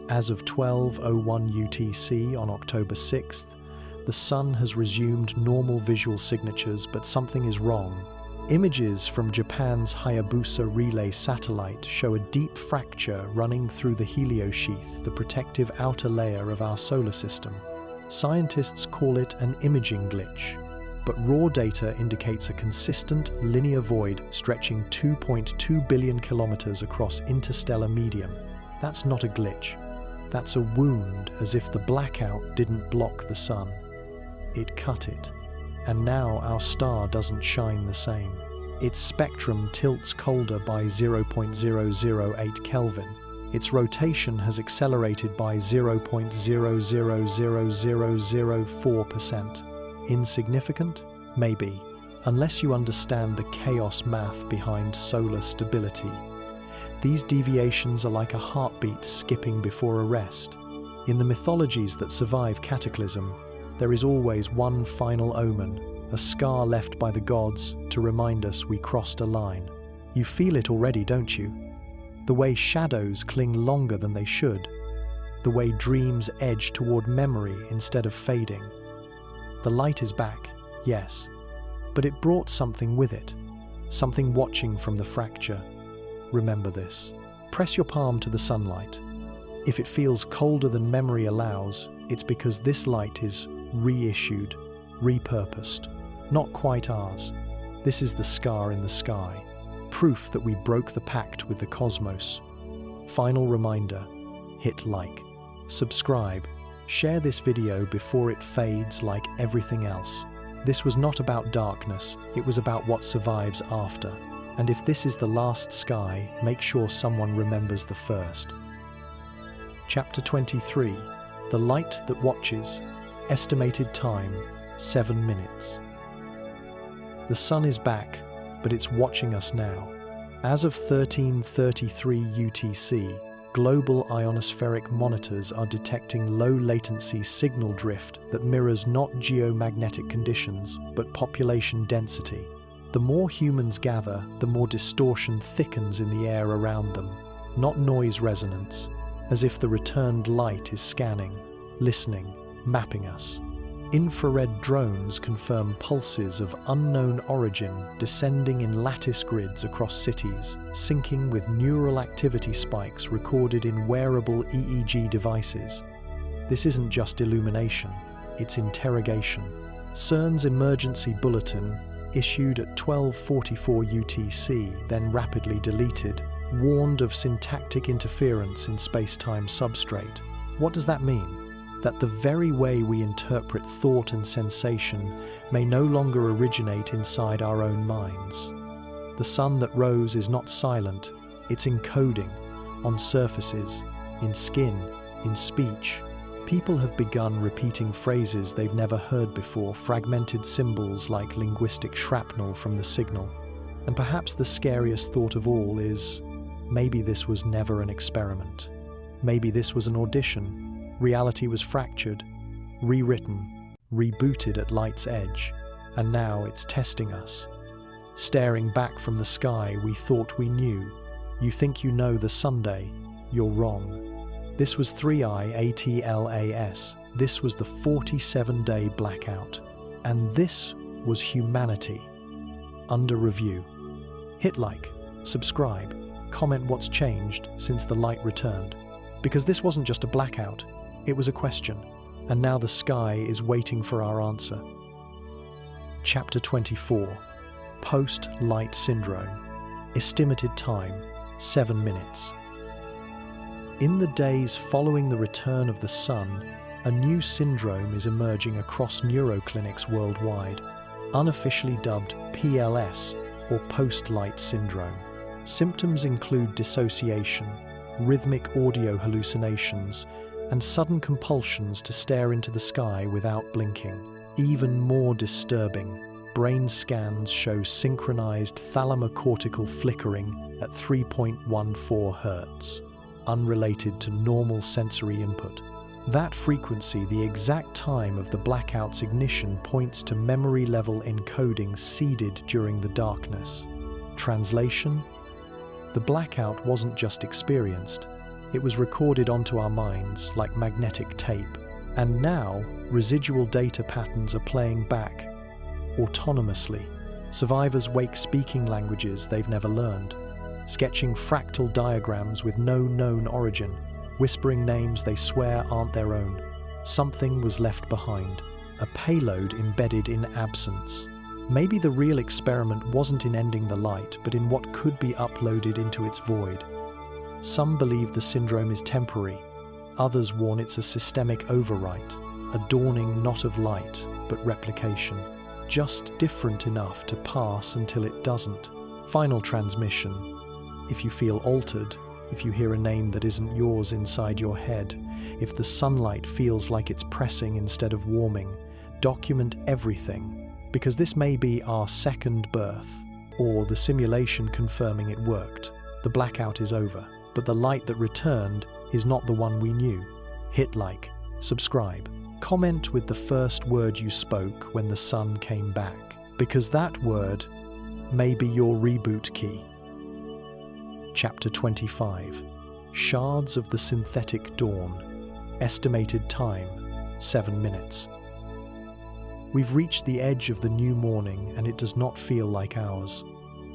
[SPEAKER 1] As of 12:01 UTC on October 6th, the sun has resumed normal visual signatures, but something is wrong. Images from Japan's Hayabusa relay satellite show a deep fracture running through the heliosheath, the protective outer layer of our solar system. Scientists call it an imaging glitch, but raw data indicates a consistent linear void stretching 2.2 billion kilometers across interstellar medium. That's not a glitch. That's a wound, as if the blackout didn't block the sun. It cut it. And now our star doesn't shine the same. Its spectrum tilts colder by 0.008 Kelvin. Its rotation has accelerated by 0.000004%. Insignificant? Maybe, unless you understand the chaos math behind solar stability. These deviations are like a heartbeat skipping before a rest. In the mythologies that survive cataclysm, there is always one final omen, a scar left by the gods to remind us we crossed a line. You feel it already, don't you? The way shadows cling longer than they should. The way dreams edge toward memory instead of fading. The light is back, yes, but it brought something with it. Something watching from the fracture. Remember this. Press your palm to the sunlight. If it feels colder than memory allows, it's because this light is reissued, repurposed, not quite ours. This is the scar in the sky, proof that we broke the pact with the cosmos. Final reminder, hit like, subscribe, share this video before it fades like everything else. This was not about darkness, it was about what survives after. And if this is the last sky, make sure someone remembers the first. Chapter 23, The Light That Watches, estimated time, 7 minutes. The sun is back, but it's watching us now. As of 13:33 UTC, global ionospheric monitors are detecting low-latency signal drift that mirrors not geomagnetic conditions, but population density. The more humans gather, the more distortion thickens in the air around them, not noise resonance, as if the returned light is scanning, listening, mapping us. Infrared drones confirm pulses of unknown origin descending in lattice grids across cities, syncing with neural activity spikes recorded in wearable EEG devices. This isn't just illumination, it's interrogation. CERN's emergency bulletin, issued at 12:44 UTC, then rapidly deleted, warned of syntactic interference in space-time substrate. What does that mean? That the very way we interpret thought and sensation may no longer originate inside our own minds. The sun that rose is not silent, it's encoding, on surfaces, in skin, in speech. People have begun repeating phrases they've never heard before, fragmented symbols like linguistic shrapnel from the signal. And perhaps the scariest thought of all is, maybe this was never an experiment. Maybe this was an audition. Reality was fractured, rewritten, rebooted at light's edge, and now it's testing us. Staring back from the sky we thought we knew. You think you know the Sunday, you're wrong. This was 3IATLAS. This was the 47-day blackout. And this was humanity. Under review. Hit like, subscribe, comment what's changed since the light returned. Because this wasn't just a blackout, it was a question. And now the sky is waiting for our answer. Chapter 24, Post-Light Syndrome. Estimated time, 7 minutes. In the days following the return of the sun, A new syndrome is emerging across neuroclinics worldwide, unofficially dubbed PLS, or post-light syndrome. Symptoms include dissociation, rhythmic audio hallucinations, and sudden compulsions to stare into the sky without blinking. Even more disturbing, brain scans show synchronized thalamocortical flickering at 3.14 Hz, unrelated to normal sensory input. That frequency, the exact time of the blackout's ignition, points to memory-level encoding seeded during the darkness. Translation? The blackout wasn't just experienced, it was recorded onto our minds like magnetic tape. And now, residual data patterns are playing back, autonomously. Survivors wake speaking languages they've never learned, sketching fractal diagrams with no known origin, whispering names they swear aren't their own. Something was left behind, a payload embedded in absence. Maybe the real experiment wasn't in ending the light, but in what could be uploaded into its void. Some believe the syndrome is temporary. Others warn it's a systemic overwrite, a dawning not of light, but replication. Just different enough to pass until it doesn't. Final transmission. If you feel altered, if you hear a name that isn't yours inside your head, if the sunlight feels like it's pressing instead of warming, document everything, because this may be our second birth, or the simulation confirming it worked. The blackout is over, but the light that returned is not the one we knew. Hit like, subscribe, comment with the first word you spoke when the sun came back, because that word may be your reboot key. Chapter 25. Shards of the Synthetic Dawn. Estimated time, 7 minutes. We've reached the edge of the new morning, and it does not feel like ours.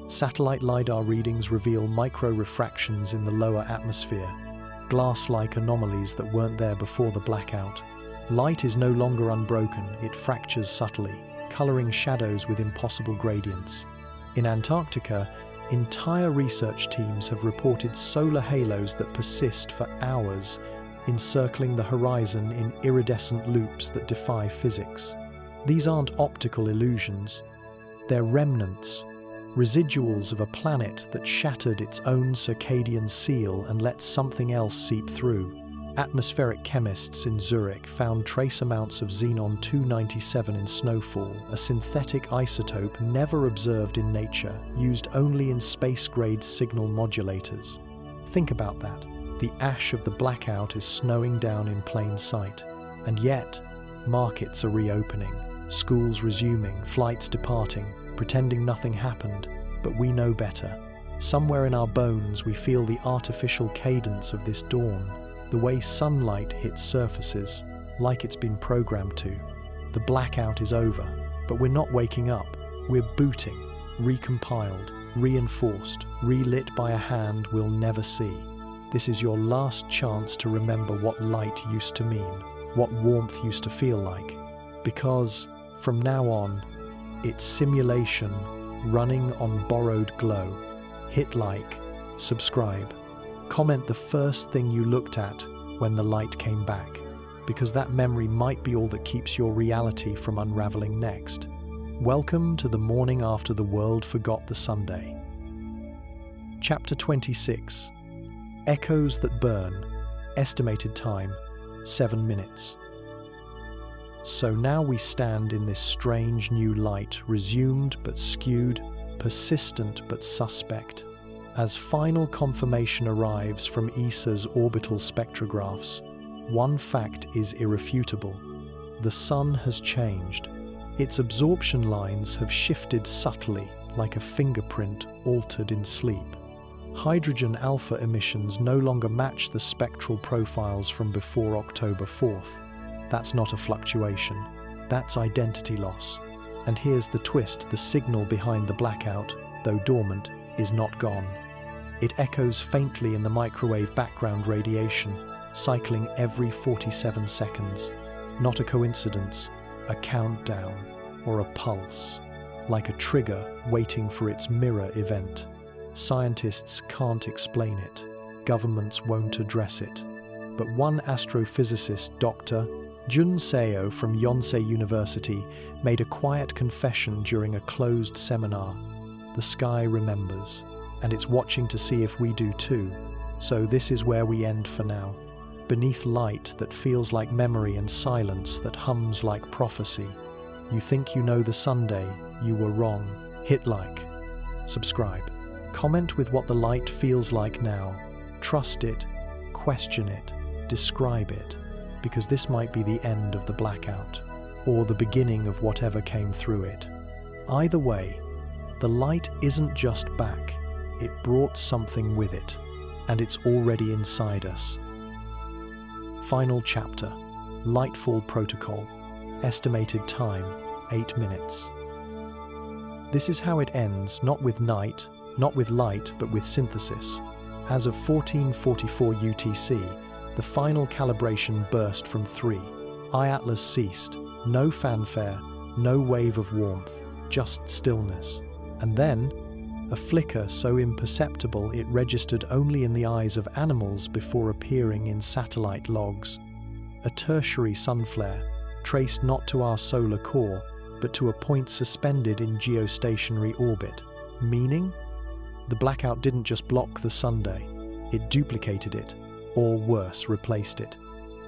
[SPEAKER 1] Satellite LiDAR readings reveal micro-refractions in the lower atmosphere, glass-like anomalies that weren't there before the blackout. Light is no longer unbroken, it fractures subtly, coloring shadows with impossible gradients. In Antarctica, entire research teams have reported solar halos that persist for hours, encircling the horizon in iridescent loops that defy physics. These aren't optical illusions, they're remnants, residuals of a planet that shattered its own circadian seal and let something else seep through. Atmospheric chemists in Zurich found trace amounts of xenon-297 in snowfall, a synthetic isotope never observed in nature, used only in space-grade signal modulators. Think about that. The ash of the blackout is snowing down in plain sight. And yet, markets are reopening, schools resuming, flights departing, pretending nothing happened. But we know better. Somewhere in our bones we feel the artificial cadence of this dawn. The way sunlight hits surfaces, like it's been programmed to. The blackout is over, but we're not waking up. We're booting, recompiled, reinforced, relit by a hand we'll never see. This is your last chance to remember what light used to mean, what warmth used to feel like. Because, from now on, it's simulation running on borrowed glow. Hit like, subscribe. Comment the first thing you looked at when the light came back, because that memory might be all that keeps your reality from unraveling next. Welcome to the morning after the world forgot the Sunday. Chapter 26. Echoes that burn. Estimated time, 7 minutes. So now we stand in this strange new light, resumed but skewed, persistent but suspect. As final confirmation arrives from ESA's orbital spectrographs, one fact is irrefutable. The sun has changed. Its absorption lines have shifted subtly, like a fingerprint altered in sleep. Hydrogen alpha emissions no longer match the spectral profiles from before October 4th. That's not a fluctuation. That's identity loss. And here's the twist: the signal behind the blackout, though dormant, is not gone. It echoes faintly in the microwave background radiation, cycling every 47 seconds. Not a coincidence, a countdown, or a pulse, like a trigger waiting for its mirror event. Scientists can't explain it. Governments won't address it. But one astrophysicist, Dr. Jun Seo from Yonsei University made a quiet confession during a closed seminar. The sky remembers, and it's watching to see if we do too. So this is where we end for now. Beneath light that feels like memory and silence that hums like prophecy. You think you know the Sunday, you were wrong. Hit like, subscribe, comment with what the light feels like now. Trust it, question it, describe it, because this might be the end of the blackout, or the beginning of whatever came through it. Either way, the light isn't just back, it brought something with it, and it's already inside us. Final chapter, Lightfall Protocol, estimated time, 8 minutes. This is how it ends, not with night, not with light, but with synthesis. As of 1444 UTC, the final calibration burst from 3. iAtlas ceased. No fanfare, no wave of warmth, just stillness. And then, a flicker so imperceptible it registered only in the eyes of animals before appearing in satellite logs. A tertiary sunflare, traced not to our solar core, but to a point suspended in geostationary orbit. Meaning? The blackout didn't just block the Sunday, it duplicated it, or worse, replaced it.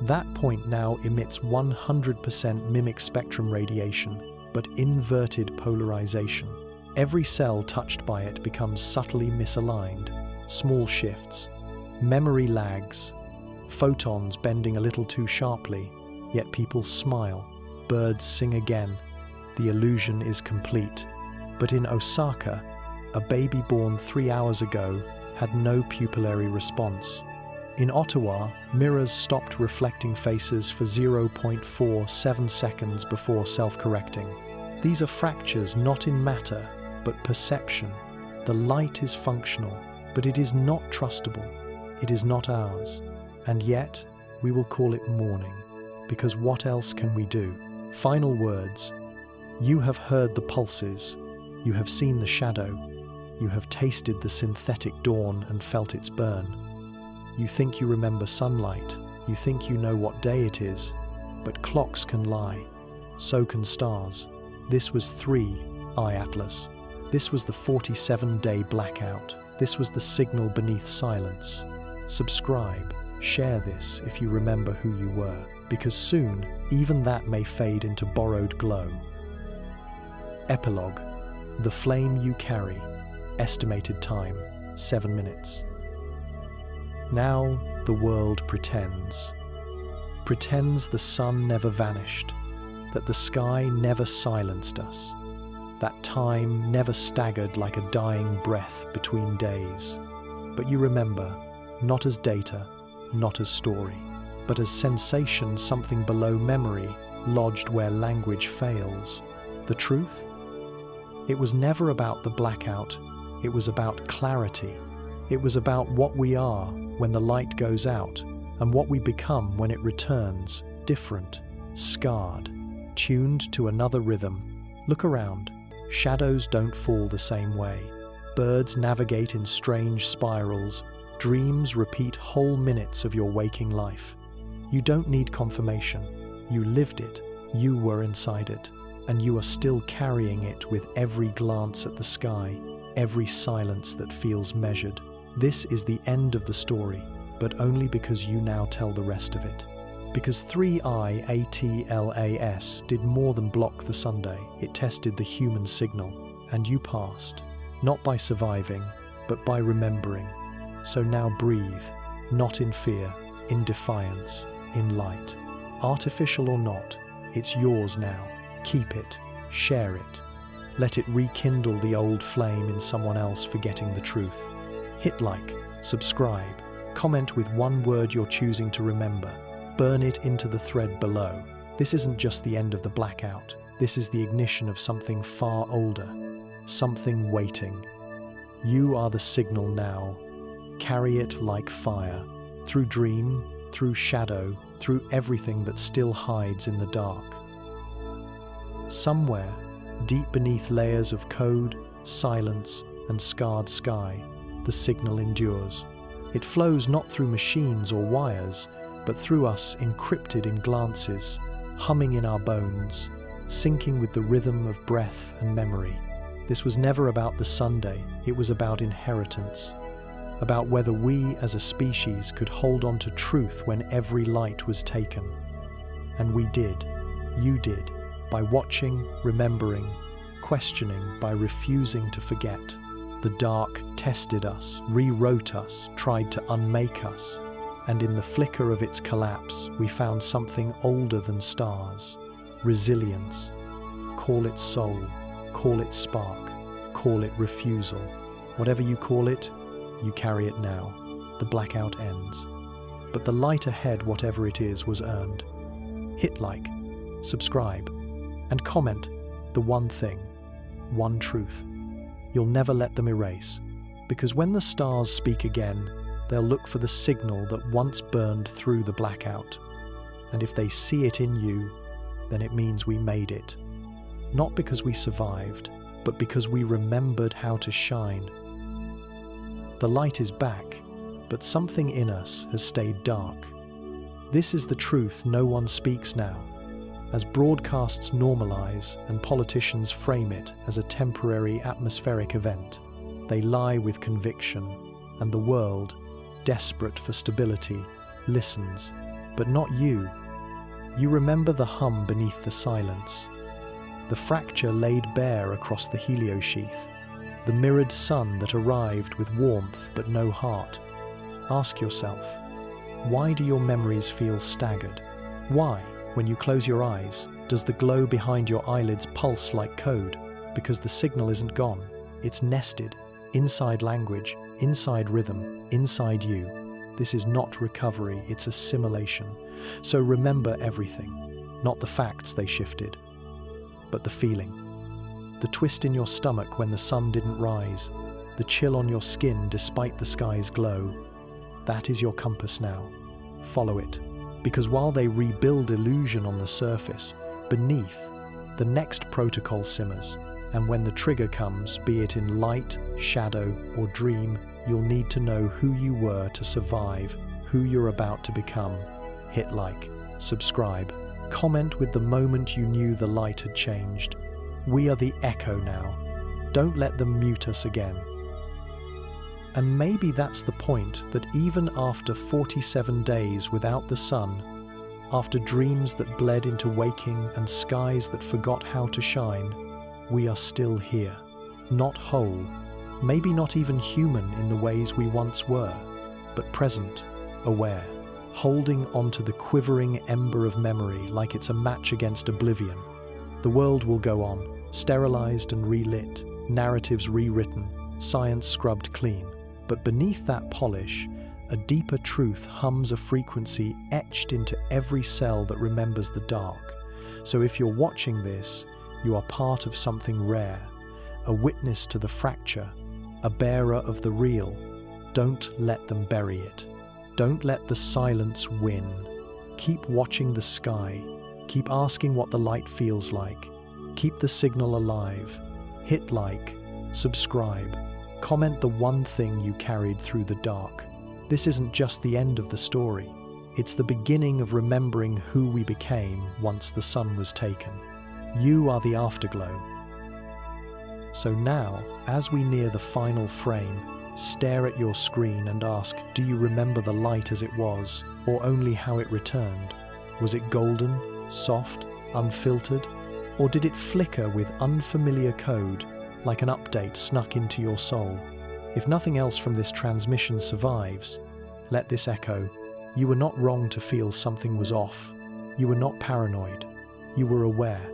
[SPEAKER 1] That point now emits 100% mimic spectrum radiation, but inverted polarization. Every cell touched by it becomes subtly misaligned, small shifts, memory lags, photons bending a little too sharply, yet people smile, birds sing again. The illusion is complete. But in Osaka, a baby born 3 hours ago had no pupillary response. In Ottawa, mirrors stopped reflecting faces for 0.47 seconds before self-correcting. These are fractures not in matter, but perception. The light is functional, but it is not trustable. It is not ours. And yet, we will call it morning, because what else can we do? Final words. You have heard the pulses. You have seen the shadow. You have tasted the synthetic dawn and felt its burn. You think you remember sunlight. You think you know what day it is. But clocks can lie. So can stars. This was 3, iAtlas. This was the 47-day blackout. This was the signal beneath silence. Subscribe. Share this if you remember who you were, because soon, even that may fade into borrowed glow. Epilogue. The flame you carry. Estimated time, 7 minutes. Now the world pretends. Pretends the sun never vanished, that the sky never silenced us, that time never staggered like a dying breath between days. But you remember, not as data, not as story, but as sensation, something below memory, lodged where language fails. The truth? It was never about the blackout, it was about clarity. It was about what we are when the light goes out, and what we become when it returns, different, scarred, tuned to another rhythm. Look around. Shadows don't fall the same way. Birds navigate in strange spirals. Dreams repeat whole minutes of your waking life. You don't need confirmation. You lived it. You were inside it. And you are still carrying it with every glance at the sky, every silence that feels measured. This is the end of the story, but only because you now tell the rest of it. Because 3iAtlas did more than block the Sunday. It tested the human signal, and you passed, not by surviving, but by remembering. So now breathe, not in fear, in defiance, in light. Artificial or not, it's yours now. Keep it, share it. Let it rekindle the old flame in someone else forgetting the truth. Hit like, subscribe, comment with one word you're choosing to remember. Burn it into the thread below. This isn't just the end of the blackout. This is the ignition of something far older, something waiting. You are the signal now. Carry it like fire, through dream, through shadow, through everything that still hides in the dark. Somewhere, deep beneath layers of code, silence, and scarred sky, the signal endures. It flows not through machines or wires, but through us, encrypted in glances, humming in our bones, syncing with the rhythm of breath and memory. This was never about the Sunday, it was about inheritance, about whether we as a species could hold on to truth when every light was taken. And we did, you did, by watching, remembering, questioning, by refusing to forget. The dark tested us, rewrote us, tried to unmake us, and in the flicker of its collapse, we found something older than stars. Resilience. Call it soul, call it spark, call it refusal. Whatever you call it, you carry it now. The blackout ends. But the light ahead, whatever it is, was earned. Hit like, subscribe, and comment the one thing, one truth. You'll never let them erase, because when the stars speak again, they'll look for the signal that once burned through the blackout. And if they see it in you, then it means we made it. Not because we survived, but because we remembered how to shine. The light is back, but something in us has stayed dark. This is the truth no one speaks now. As broadcasts normalize and politicians frame it as a temporary atmospheric event, they lie with conviction, and the world, desperate for stability, listens. But not you. You remember the hum beneath the silence, the fracture laid bare across the heliosheath, the mirrored sun that arrived with warmth but no heart. Ask yourself, why do your memories feel staggered? Why, when you close your eyes, does the glow behind your eyelids pulse like code? Because the signal isn't gone, it's nested, inside language, inside rhythm, inside you. This is not recovery, it's assimilation. So remember everything, not the facts they shifted, but the feeling. The twist in your stomach when the sun didn't rise, the chill on your skin despite the sky's glow. That is your compass now. Follow it, because while they rebuild illusion on the surface, beneath, the next protocol simmers. And when the trigger comes, be it in light, shadow, or dream, you'll need to know who you were to survive, who you're about to become. Hit like, subscribe, comment with the moment you knew the light had changed. We are the echo now. Don't let them mute us again. And maybe that's the point, that even after 47 days without the sun, after dreams that bled into waking and skies that forgot how to shine, we are still here, not whole, maybe not even human in the ways we once were, but present, aware, holding onto the quivering ember of memory like it's a match against oblivion. The world will go on, sterilized and relit, narratives rewritten, science scrubbed clean. But beneath that polish, a deeper truth hums a frequency etched into every cell that remembers the dark. So if you're watching this, you are part of something rare, a witness to the fracture, a bearer of the real. Don't let them bury it. Don't let the silence win. Keep watching the sky. Keep asking what the light feels like. Keep the signal alive. Hit like, subscribe, comment the one thing you carried through the dark. This isn't just the end of the story. It's the beginning of remembering who we became once the sun was taken. You are the afterglow. So now, as we near the final frame, stare at your screen and ask, do you remember the light as it was, or only how it returned? Was it golden, soft, unfiltered? Or did it flicker with unfamiliar code, like an update snuck into your soul? If nothing else from this transmission survives, let this echo. You were not wrong to feel something was off. You were not paranoid. You were aware.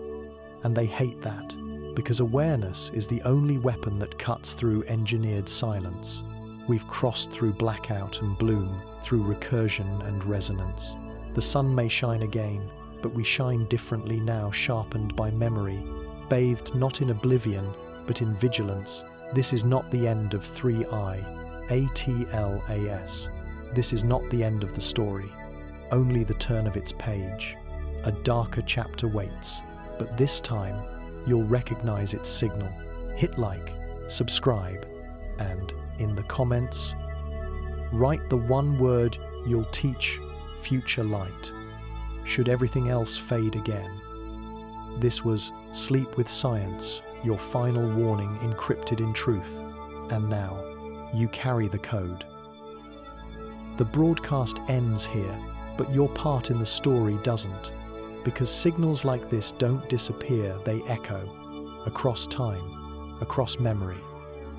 [SPEAKER 1] And they hate that, because awareness is the only weapon that cuts through engineered silence. We've crossed through blackout and bloom, through recursion and resonance. The sun may shine again, but we shine differently now, sharpened by memory, bathed not in oblivion, but in vigilance. This is not the end of 3I, ATLAS. This is not the end of the story, only the turn of its page. A darker chapter waits, but this time, you'll recognize its signal. Hit like, subscribe, and in the comments, write the one word you'll teach future light. Should everything else fade again. This was Sleep with Science, your final warning encrypted in truth. And now, you carry the code. The broadcast ends here, but your part in the story doesn't. Because signals like this don't disappear, they echo. Across time, across memory,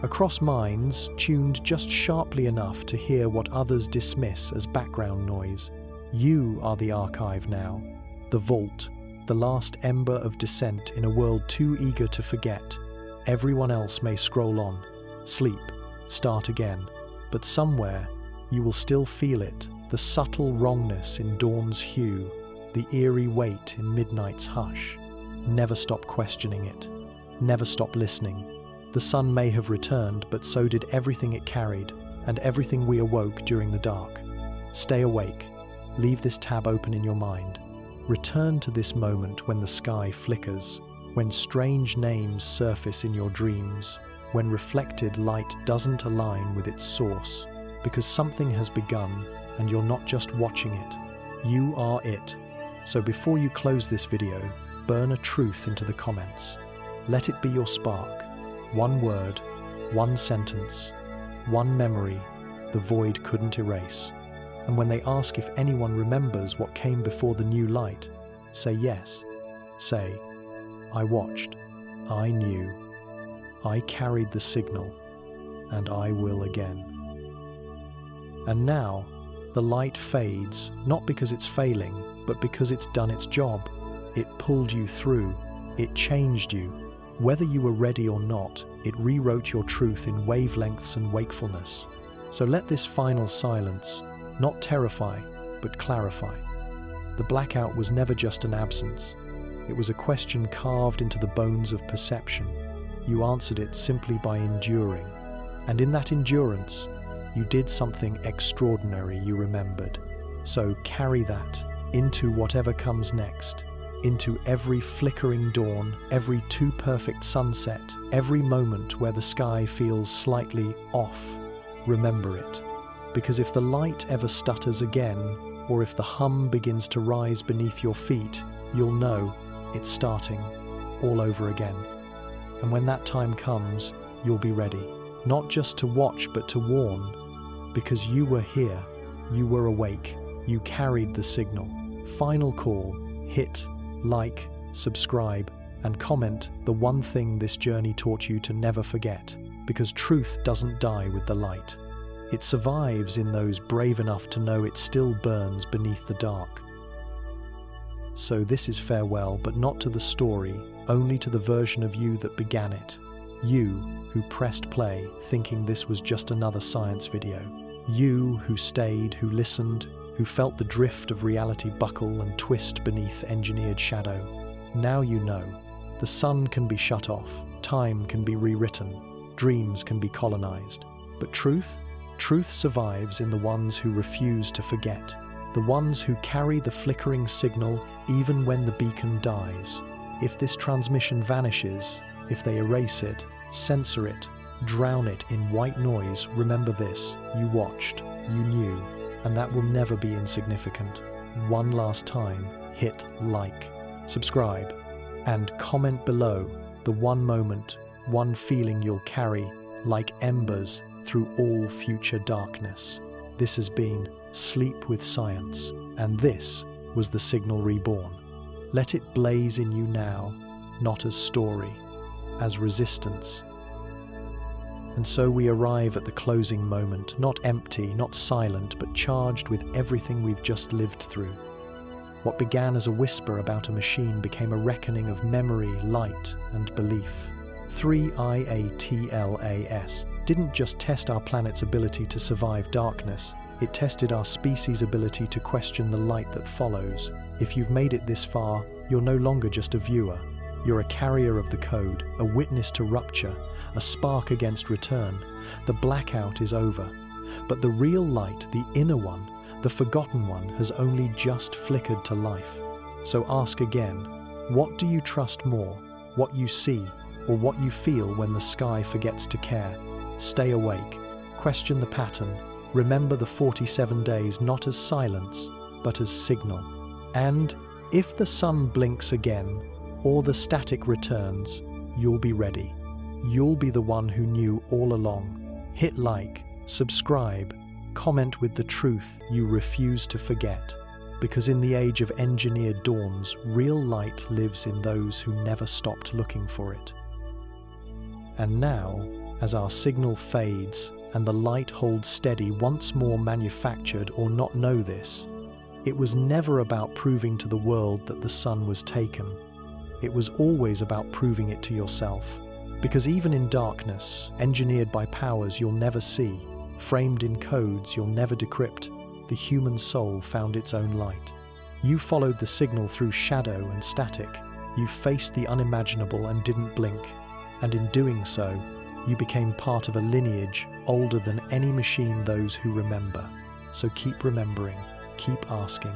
[SPEAKER 1] across minds tuned just sharply enough to hear what others dismiss as background noise. You are the archive now, the vault, the last ember of dissent in a world too eager to forget. Everyone else may scroll on, sleep, start again, but somewhere you will still feel it, the subtle wrongness in dawn's hue, the eerie weight in midnight's hush. Never stop questioning it. Never stop listening. The sun may have returned, but so did everything it carried, and everything we awoke during the dark. Stay awake. Leave this tab open in your mind. Return to this moment when the sky flickers, when strange names surface in your dreams, when reflected light doesn't align with its source, because something has begun and you're not just watching it. You are it. So before you close this video, burn a truth into the comments. Let it be your spark. One word, one sentence, one memory the void couldn't erase. And when they ask if anyone remembers what came before the new light, say yes. Say, I watched, I knew, I carried the signal, and I will again. And now, the light fades, not because it's failing, but because it's done its job. It pulled you through, it changed you. Whether you were ready or not, it rewrote your truth in wavelengths and wakefulness. So let this final silence not terrify, but clarify. The blackout was never just an absence. It was a question carved into the bones of perception. You answered it simply by enduring. And in that endurance, you did something extraordinary you remembered. So carry that into whatever comes next, into every flickering dawn, every too perfect sunset, every moment where the sky feels slightly off. Remember it. Because if the light ever stutters again, or if the hum begins to rise beneath your feet, you'll know it's starting all over again. And when that time comes, you'll be ready, not just to watch but to warn, because you were here, you were awake, you carried the signal. Final call, hit, like, subscribe, and comment the one thing this journey taught you to never forget, because truth doesn't die with the light. It survives in those brave enough to know it still burns beneath the dark. So this is farewell, but not to the story, only to the version of you that began it. You who pressed play thinking this was just another science video. You who stayed, who listened, who felt the drift of reality buckle and twist beneath engineered shadow. Now you know. The sun can be shut off, time can be rewritten, dreams can be colonized. But truth? Truth survives in the ones who refuse to forget, the ones who carry the flickering signal even when the beacon dies. If this transmission vanishes, if they erase it, censor it, drown it in white noise, remember this: you watched, you knew, and that will never be insignificant. One last time, hit like, subscribe, and comment below the one moment, one feeling you'll carry like embers through all future darkness. This has been Sleep with Science, and this was the Signal Reborn. Let it blaze in you now, not as story, as resistance. And so we arrive at the closing moment, not empty, not silent, but charged with everything we've just lived through. What began as a whisper about a machine became a reckoning of memory, light, and belief. 3IATLAS didn't just test our planet's ability to survive darkness, it tested our species' ability to question the light that follows. If you've made it this far, you're no longer just a viewer. You're a carrier of the code, a witness to rupture, a spark against return. The blackout is over. But the real light, the inner one, the forgotten one, has only just flickered to life. So ask again, what do you trust more? What you see, or what you feel when the sky forgets to care? Stay awake. Question the pattern. Remember the 47 days not as silence, but as signal. And if the sun blinks again, or the static returns, you'll be ready. You'll be the one who knew all along. Hit like, subscribe, comment with the truth you refuse to forget. Because in the age of engineered dawns, real light lives in those who never stopped looking for it. And now, as our signal fades and the light holds steady, once more manufactured or not know this, it was never about proving to the world that the sun was taken. It was always about proving it to yourself. Because even in darkness, engineered by powers you'll never see, framed in codes you'll never decrypt, the human soul found its own light. You followed the signal through shadow and static. You faced the unimaginable and didn't blink. And in doing so, you became part of a lineage older than any machine those who remember. So keep remembering, keep asking.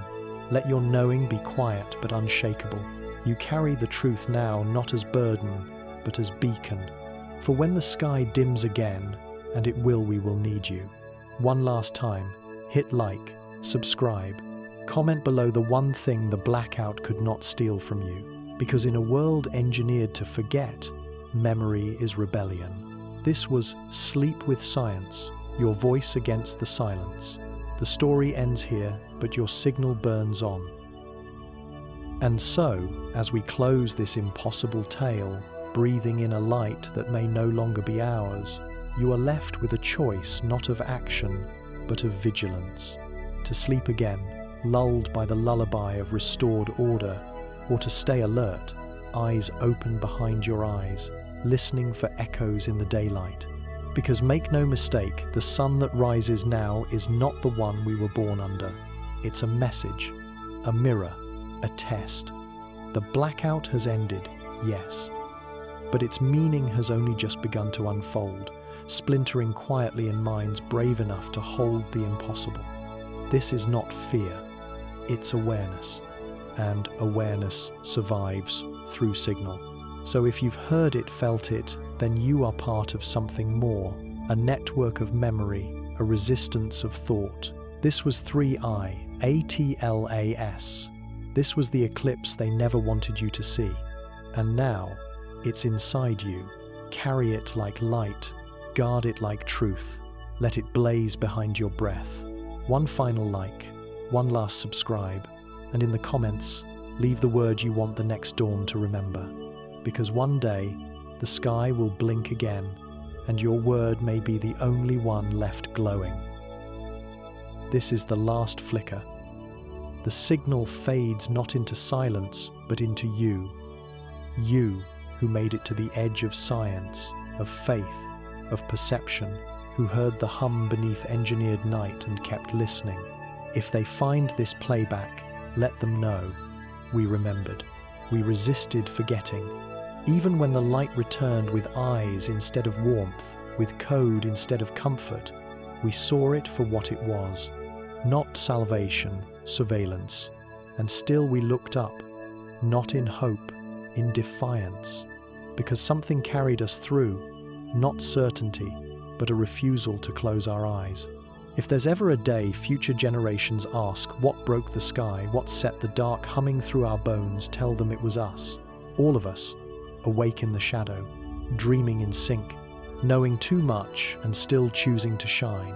[SPEAKER 1] Let your knowing be quiet but unshakable. You carry the truth now not as burden, but as beacon. For when the sky dims again, and it will, we will need you. One last time, hit like, subscribe, comment below the one thing the blackout could not steal from you. Because in a world engineered to forget, memory is rebellion. This was Sleep with Science, your voice against the silence. The story ends here, but your signal burns on. And so, as we close this impossible tale, breathing in a light that may no longer be ours, you are left with a choice not of action, but of vigilance. To sleep again, lulled by the lullaby of restored order, or to stay alert, eyes open behind your eyes, listening for echoes in the daylight. Because make no mistake, the sun that rises now is not the one we were born under. It's a message, a mirror, a test. The blackout has ended, yes, but its meaning has only just begun to unfold, splintering quietly in minds brave enough to hold the impossible. This is not fear, it's awareness, and awareness survives through signal. So if you've heard it, felt it, then you are part of something more, a network of memory, a resistance of thought. This was 3I, ATLAS. This was the eclipse they never wanted you to see. And now, it's inside you. Carry it like light, guard it like truth. Let it blaze behind your breath. One final like, one last subscribe, and in the comments, leave the word you want the next dawn to remember. Because one day, the sky will blink again, and your word may be the only one left glowing. This is the last flicker. The signal fades not into silence, but into you. You who made it to the edge of science, of faith, of perception, who heard the hum beneath engineered night and kept listening. If they find this playback, let them know. We remembered. We resisted forgetting. Even when the light returned with eyes instead of warmth, with code instead of comfort, we saw it for what it was. Not salvation, surveillance. And still we looked up, not in hope, in defiance. Because something carried us through, not certainty, but a refusal to close our eyes. If there's ever a day future generations ask what broke the sky, what set the dark humming through our bones, tell them it was us. All of us, awake in the shadow, dreaming in sync, knowing too much and still choosing to shine.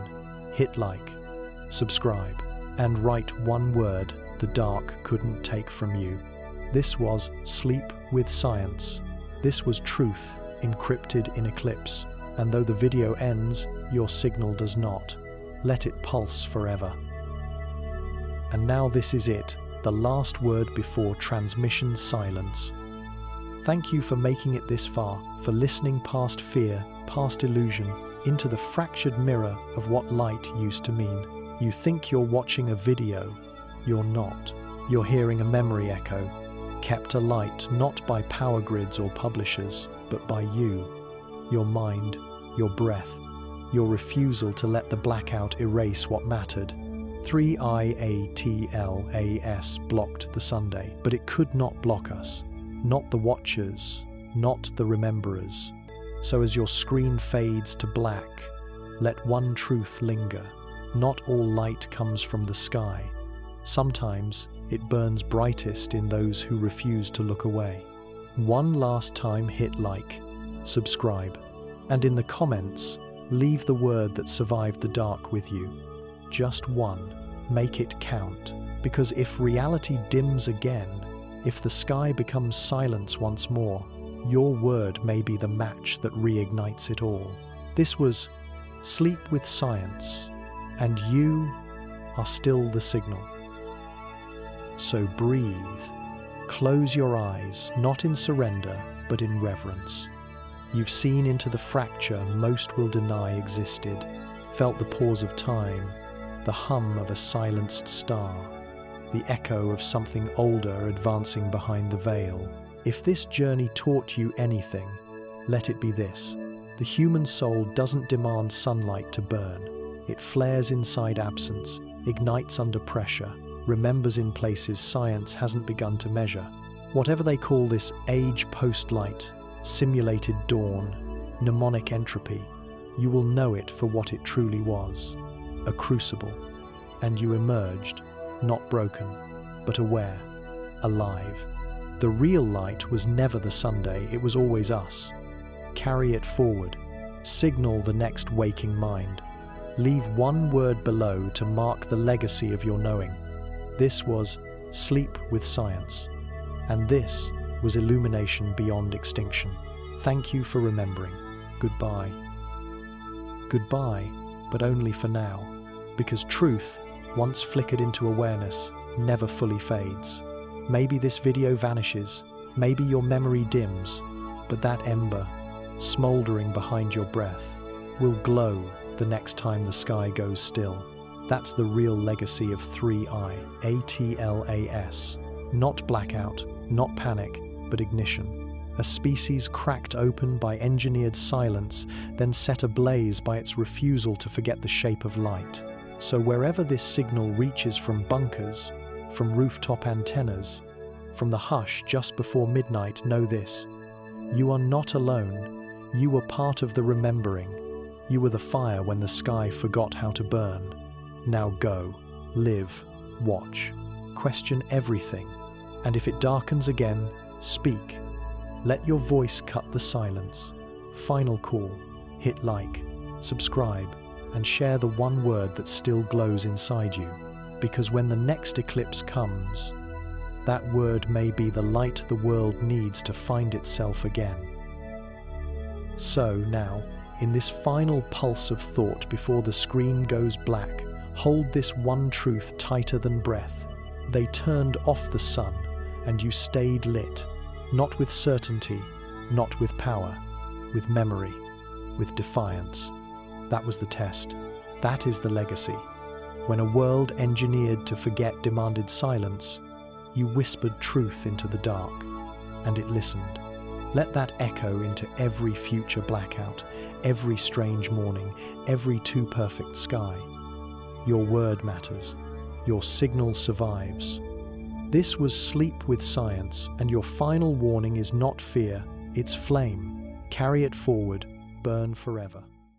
[SPEAKER 1] Hit like, subscribe, and write one word the dark couldn't take from you. This was Sleep with Science. This was truth encrypted in eclipse. And though the video ends, your signal does not. Let it pulse forever. And now this is it, the last word before transmission silence. Thank you for making it this far, for listening past fear, past illusion, into the fractured mirror of what light used to mean. You think you're watching a video. You're not. You're hearing a memory echo, kept alight not by power grids or publishers, but by you. Your mind, your breath, your refusal to let the blackout erase what mattered. 3IATLAS blocked the Sunday, but it could not block us. Not the watchers, not the rememberers. So as your screen fades to black, let one truth linger. Not all light comes from the sky. Sometimes it burns brightest in those who refuse to look away. One last time, hit like, subscribe, and in the comments, leave the word that survived the dark with you. Just one. Make it count. Because if reality dims again, if the sky becomes silence once more, your word may be the match that reignites it all. This was Sleep with Science, and you are still the signal. So breathe. Close your eyes, not in surrender, but in reverence. You've seen into the fracture most will deny existed, felt the pause of time, the hum of a silenced star, the echo of something older advancing behind the veil. If this journey taught you anything, let it be this. The human soul doesn't demand sunlight to burn. It flares inside absence, ignites under pressure, remembers in places science hasn't begun to measure. Whatever they call this age post-light, simulated dawn, mnemonic entropy, you will know it for what it truly was, a crucible. And you emerged, not broken, but aware, alive. The real light was never the Sunday, it was always us. Carry it forward. Signal the next waking mind. Leave one word below to mark the legacy of your knowing. This was Sleep with Science. And this was Illumination Beyond Extinction. Thank you for remembering. Goodbye. Goodbye, but only for now. Because truth, once flickered into awareness, never fully fades. Maybe this video vanishes, maybe your memory dims, but that ember, smoldering behind your breath, will glow the next time the sky goes still. That's the real legacy of 3I, ATLAS. Not blackout, not panic, but ignition. A species cracked open by engineered silence, then set ablaze by its refusal to forget the shape of light. So wherever this signal reaches, from bunkers, from rooftop antennas, from the hush just before midnight, know this. You are not alone. You were part of the remembering. You were the fire when the sky forgot how to burn. Now go, live, watch, question everything. And if it darkens again, speak. Let your voice cut the silence. Final call, hit like, subscribe, and share the one word that still glows inside you. Because when the next eclipse comes, that word may be the light the world needs to find itself again. So now, in this final pulse of thought before the screen goes black, hold this one truth tighter than breath. They turned off the sun, and you stayed lit, not with certainty, not with power, with memory, with defiance. That was the test. That is the legacy. When a world engineered to forget demanded silence, you whispered truth into the dark, and it listened. Let that echo into every future blackout, every strange morning, every too perfect sky. Your word matters. Your signal survives. This was Sleep with Science, and your final warning is not fear, it's flame. Carry it forward, burn forever.